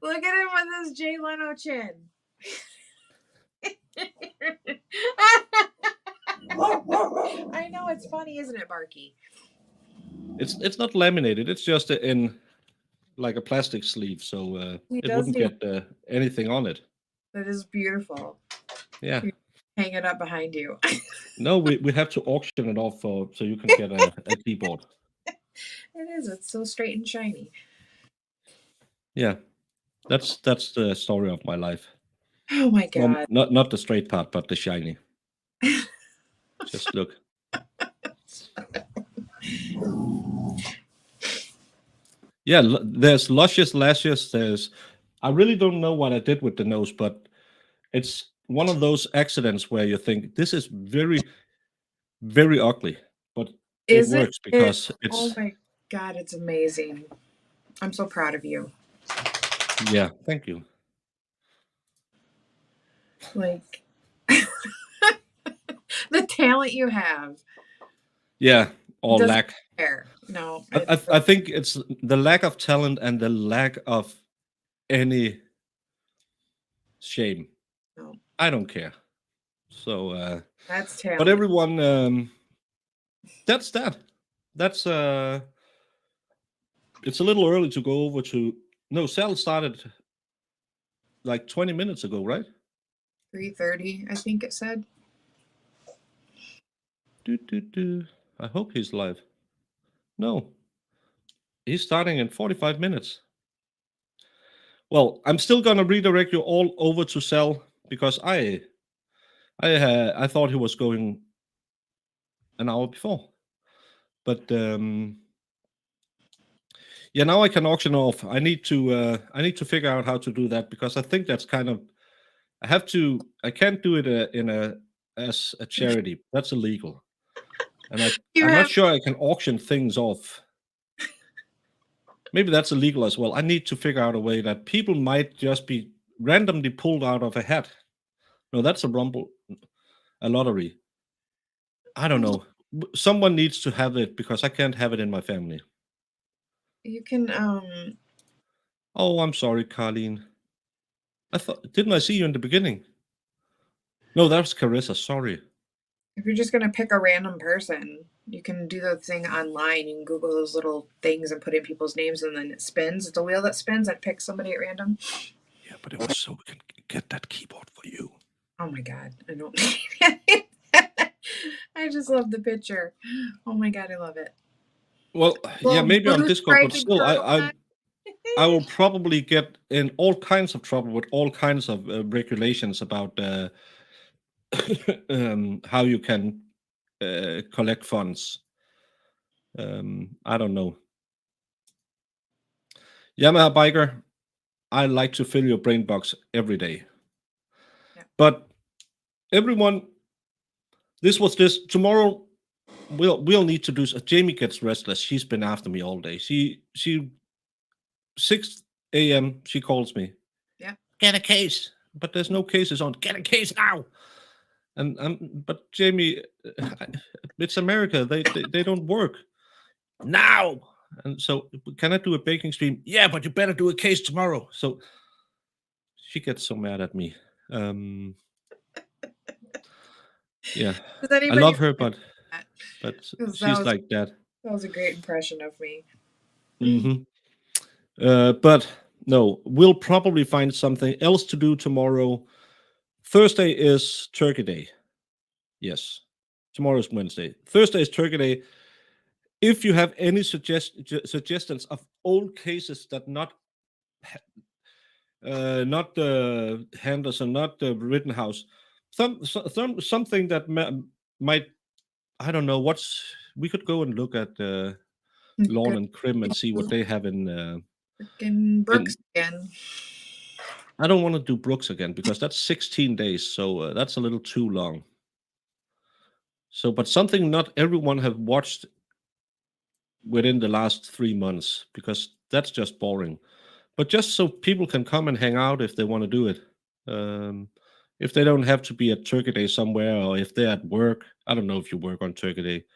Speaker 2: Look at him with his Jay Leno chin. I know, it's funny, isn't it, Barky?
Speaker 1: It's not laminated. It's just in like a plastic sleeve, so it wouldn't get anything on it.
Speaker 2: That is beautiful.
Speaker 1: Yeah.
Speaker 2: Hang it up behind you.
Speaker 1: No, we have to auction it off so you can get a keyboard.
Speaker 2: It is. It's so straight and shiny.
Speaker 1: Yeah, that's the story of my life.
Speaker 2: Oh my God!
Speaker 1: Not the straight part, but the shiny. Just look. Yeah, there's luscious lashes. I really don't know what I did with the nose, but it's one of those accidents where you think this is very, very ugly, but it works because it's.
Speaker 2: Oh my God! It's amazing. I'm so proud of you.
Speaker 1: Yeah, thank you.
Speaker 2: Like the talent you have.
Speaker 1: Yeah, or lack.
Speaker 2: No,
Speaker 1: I think it's the lack of talent and the lack of any shame.
Speaker 2: No.
Speaker 1: I don't care. So
Speaker 2: that's talent.
Speaker 1: But everyone, that's that. That's it's a little early to go over to. No, Sal started like 20 minutes ago, right?
Speaker 2: 3:30, I think it said.
Speaker 1: I hope he's live. No, he's starting in 45 minutes. Well, I'm still gonna redirect you all over to Sal because I thought he was going an hour before, but yeah, now I can auction off. I need to figure out how to do that because I think that's kind of I can't do it as a charity. That's illegal, and I'm not sure I can auction things off. Maybe that's illegal as well. I need to figure out a way that people might just be randomly pulled out of a hat. No, that's a lottery. I don't know. Someone needs to have it because I can't have it in my family.
Speaker 2: You can
Speaker 1: Oh, I'm sorry, Carlene. Didn't I see you in the beginning? No, that was Carissa. Sorry.
Speaker 2: If you're just gonna pick a random person, you can do the thing online. You can Google those little things and put in people's names, and then it spins. It's a wheel that spins. I'd pick somebody at random.
Speaker 1: Yeah, but it was so we can get that keyboard for you.
Speaker 2: Oh my God, I don't. I just love the picture. Oh my God, I love it.
Speaker 1: Well, yeah, maybe on Discord, but still, I will probably get in all kinds of trouble with all kinds of regulations about how you can collect funds. I don't know. Yamaha Biker, I like to fill your brain box every day. Yeah. But everyone, this was this. Tomorrow, we'll need to do. Jamie gets restless. She's been after me all day. She 6 a.m. she calls me.
Speaker 2: Yeah.
Speaker 1: Get a case. But there's no cases on. Get a case now. but Jamie, it's America. They don't work now. And so, can I do a baking stream? Yeah, but you better do a case tomorrow. So she gets so mad at me. Yeah,
Speaker 2: Does
Speaker 1: I
Speaker 2: anybody
Speaker 1: love her, but
Speaker 2: that?
Speaker 1: but
Speaker 2: 'Cause
Speaker 1: she's like that.
Speaker 2: that was a great impression of me.
Speaker 1: Hmm. But no, we'll probably find something else to do tomorrow. Thursday is Turkey Day. Yes, tomorrow is Wednesday. Thursday is Turkey Day. If you have any suggestions of old cases that not the Henderson, not the Rittenhouse, something that might, I don't know. We could go and look at Lawn and Crim and see what they have in.
Speaker 2: Freaking Brooks again.
Speaker 1: I don't want to do Brooks again because that's 16 days, so that's a little too long. So, but something not everyone have watched within the last 3 months, because that's just boring. But just so people can come and hang out if they want to do it. If they don't have to be at Turkey Day somewhere, or if they're at work. I don't know if you work on Turkey Day.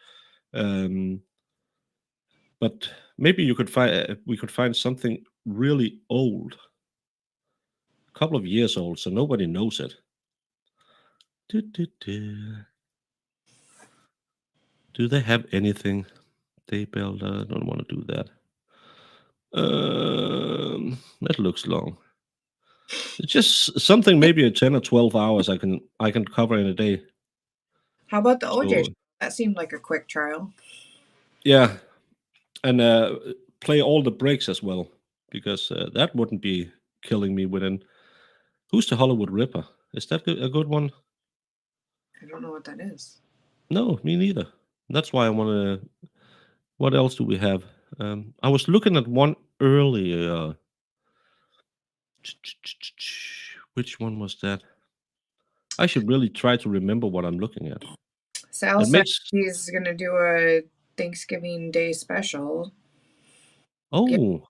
Speaker 1: But maybe we could find something really old, a couple of years old, so nobody knows it. Do they have anything? They build. I don't want to do that. That looks long. It's just something, maybe a 10 or 12 hours I can cover in a day.
Speaker 2: How about the OJ?
Speaker 1: So,
Speaker 2: Show? That seemed like a quick trial.
Speaker 1: yeah, and play all the breaks as well, because that wouldn't be killing me within. Who's the Hollywood Ripper? Is that a good one?
Speaker 2: I don't know what that is.
Speaker 1: No, me neither. That's why I want to. What else do we have? I was looking at one earlier. Which one was that? I should really try to remember what I'm looking at.
Speaker 2: Sal
Speaker 1: It
Speaker 2: said
Speaker 1: makes.
Speaker 2: he's gonna do a Thanksgiving Day special.
Speaker 1: Oh.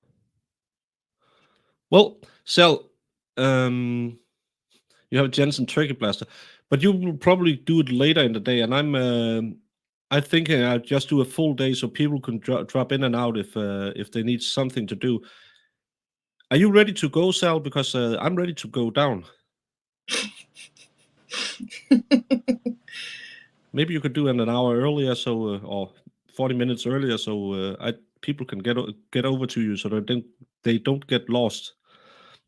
Speaker 1: Well, Sal, you have a Jensen Turkey Blaster, but you will probably do it later in the day, and I'm thinking I'll just do a full day so people can drop in and out if they need something to do. Are you ready to go, Sal? Because I'm ready to go down. Maybe you could do it an hour earlier, so or 40 minutes earlier, so people can get over to you, so that they don't get lost.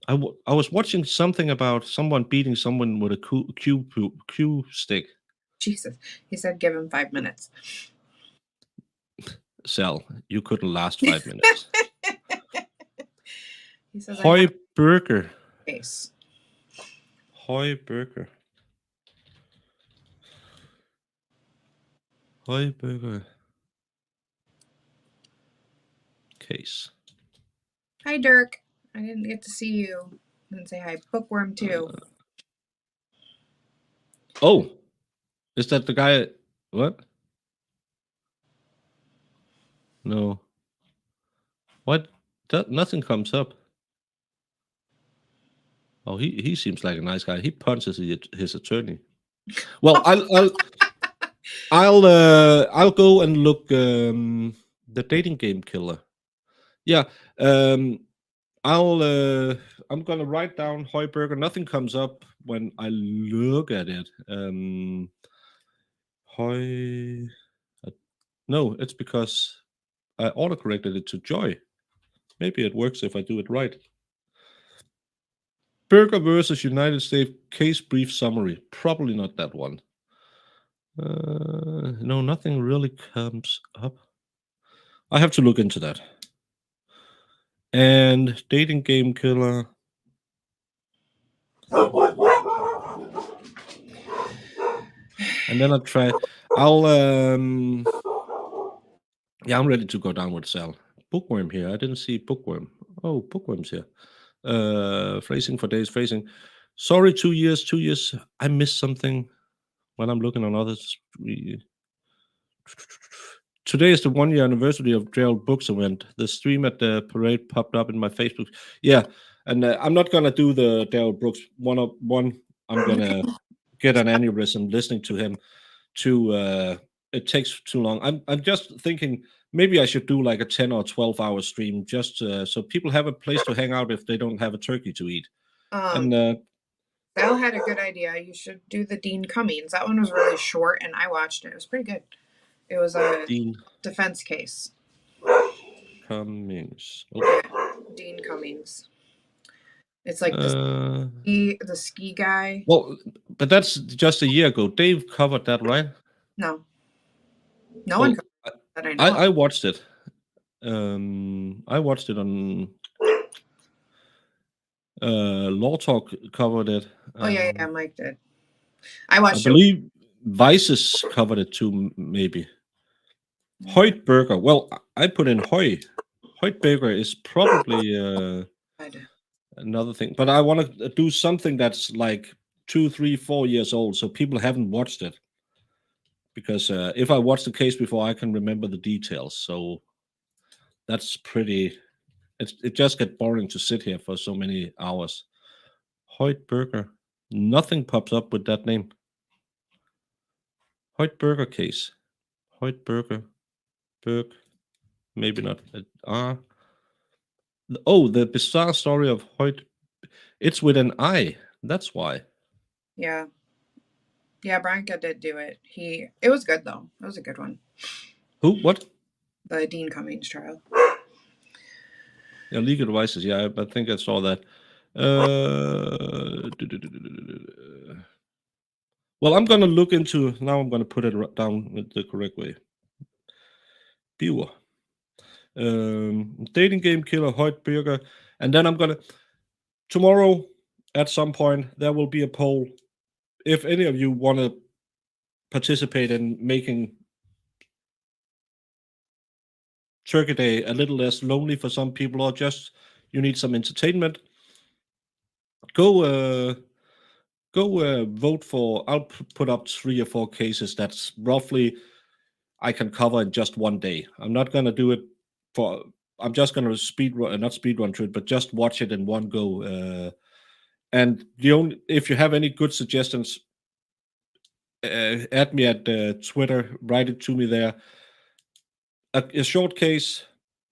Speaker 1: I was watching something about someone beating someone with a cue stick.
Speaker 2: Jesus, he said give him 5 minutes.
Speaker 1: Sal, you couldn't last 5 minutes.
Speaker 2: He says
Speaker 1: Hoy Burger.
Speaker 2: face.
Speaker 1: Hoy Burger. Hoy Burger. Case.
Speaker 2: Hi, Dirk. I didn't get to see you. And say hi. Bookworm too.
Speaker 1: Oh, is that the guy? What? No. What? Nothing comes up. Oh, he seems like a nice guy. He punches his attorney. Well, I'll go and look the dating game killer. Yeah. I'm gonna write down Heuberger. Nothing comes up when I look at it. No, it's because I autocorrected it to Joy. Maybe it works if I do it right. Burger versus United States case brief summary. Probably not that one. No, nothing really comes up. I have to look into that. And dating game killer. And then I'll yeah, I'm ready to go down with Sal. Bookworm here. I didn't see Bookworm. Oh, Bookworm's here. Phrasing for days, phrasing. Sorry, 2 years, 2 years. I missed something when I'm looking on others. Today is the 1-year anniversary of Gerald Books event. The stream at the parade popped up in my Facebook. Yeah, and I'm not gonna do the Daryl Brooks one-up-one. I'm gonna get an aneurysm listening to him. It takes too long. I'm just thinking maybe I should do like a 10 or 12 hour stream, just so people have a place to hang out if they don't have a turkey to eat. And
Speaker 2: Sal had a good idea. You should do the Dean Cummings. That one was really short, and I watched it. It was pretty good. It was a
Speaker 1: Dean
Speaker 2: defense case.
Speaker 1: Cummings.
Speaker 2: Yeah, Dean Cummings. It's like
Speaker 1: Uh,
Speaker 2: the ski guy.
Speaker 1: well, but that's just a year ago. Dave covered that, right?
Speaker 2: No, no
Speaker 1: Well,
Speaker 2: one covered that I know.
Speaker 1: I watched it. I watched it on Law Talk covered it.
Speaker 2: Oh yeah, Mike did. I
Speaker 1: I
Speaker 2: watched it.
Speaker 1: believe Vices covered it too, maybe. Heutberger. Well, I put in Hoy. Heutberger is probably another thing, but I want to do something that's like 2, 3, 4 years old, so people haven't watched it. Because if I watch the case before, I can remember the details. So that's pretty. It just gets boring to sit here for so many hours. Heutberger. Nothing pops up with that name. Heutberger case. Heutberger. Berg. Maybe not. Oh, the bizarre story of Heut. It's with an I. That's why.
Speaker 2: Yeah. Yeah, Branca did do it. It was good though. It was a good one.
Speaker 1: Who? What?
Speaker 2: The Dean Cummings trial.
Speaker 1: Yeah, legal devices. Yeah, I think I saw that. Well, I'm gonna look into now. I'm gonna put it down the correct way. Viewer. Dating game killer Heutberger, and then I'm gonna tomorrow at some point there will be a poll. If any of you want to participate in making Turkey Day a little less lonely for some people, or just you need some entertainment, go vote for. I'll put up 3 or 4 cases that's roughly I can cover in just one day. I'm not gonna do it for. I'm just gonna not speed run through it, but just watch it in one go. And if you have any good suggestions, add me at Twitter. Write it to me there. A short case,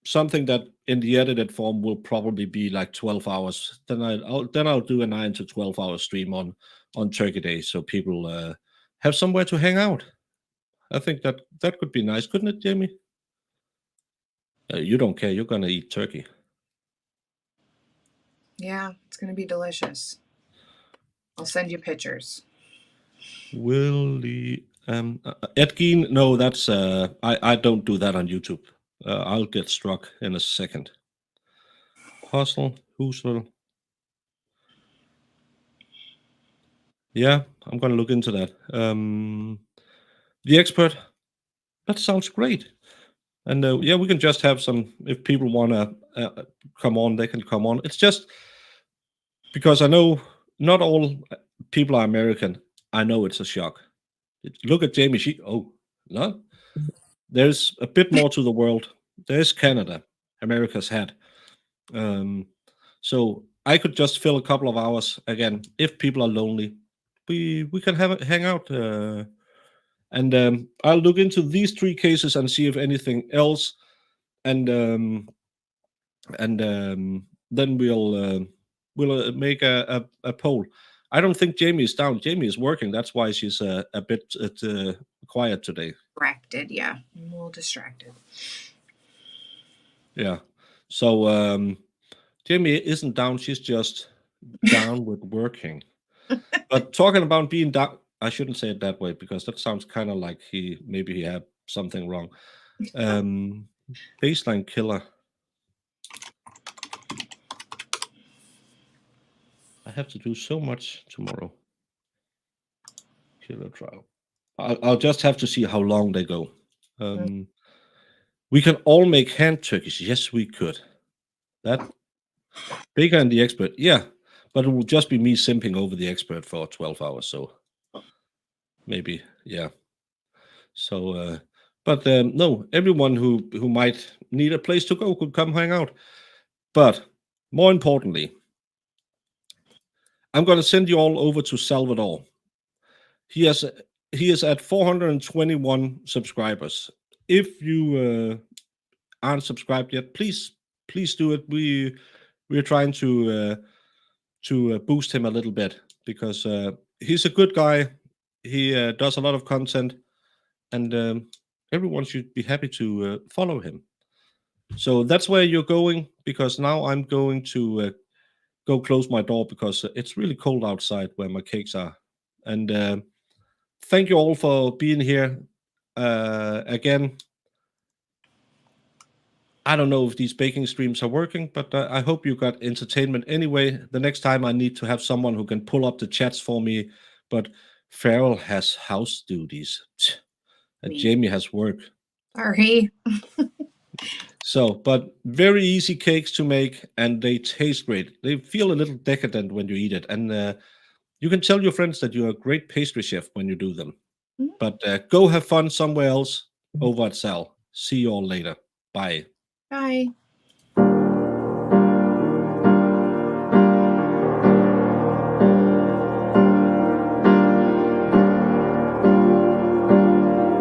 Speaker 1: something that in the edited form will probably be like 12 hours. Then I'll do a 9 to 12 hour stream on Turkey Day, so people have somewhere to hang out. I think that could be nice, couldn't it, Jamie? You don't care. You're gonna eat turkey.
Speaker 2: Yeah, it's gonna be delicious. I'll send you pictures.
Speaker 1: Willie Edgeen, no, that's I don't do that on YouTube. I'll get struck in a second. Hustle, Hoosville. Yeah, I'm gonna look into that. The expert. That sounds great. And yeah, we can just have some. If people wanna come on, they can come on. It's just because I know not all people are American. I know it's a shock. Look at Jamie. No. There's a bit more to the world. There's Canada, America's hat. So I could just fill a couple of hours again. If people are lonely, we can hang out. And I'll look into these 3 cases and see if anything else. And then we'll make a poll. I don't think Jamie is down. Jamie is working. That's why she's a bit quiet today.
Speaker 2: Distracted, yeah. I'm a little distracted.
Speaker 1: Yeah. So Jamie isn't down. She's just down with working. But talking about being down, I shouldn't say it that way because that sounds kind of like maybe he had something wrong. Baseline killer. I have to do so much tomorrow. Killer trial. I'll just have to see how long they go. We can all make hand turkeys. Yes, we could. That Baker and the expert. Yeah, but it will just be me simping over the expert for 12 hours. So maybe, yeah. So, but no, everyone who might need a place to go could come hang out. But more importantly, I'm going to send you all over to Salvador. he is at 421 subscribers. If you aren't subscribed yet, please do it. We're trying to boost him a little bit because he's a good guy. He does a lot of content, and everyone should be happy to follow him. So that's where you're going, because now I'm going to go close my door because it's really cold outside where my cakes are. And thank you all for being here. Again, I don't know if these baking streams are working, but I hope you got entertainment anyway. The next time I need to have someone who can pull up the chats for me, but Farrell has house duties and
Speaker 2: Me.
Speaker 1: Jamie has work.
Speaker 2: Sorry.
Speaker 1: So, but very easy cakes to make, and they taste great. They feel a little decadent when you eat it, and you can tell your friends that you're a great pastry chef when you do them.
Speaker 2: Mhm.
Speaker 1: But go have fun somewhere else over at Sal. See you all later. Bye.
Speaker 2: Bye.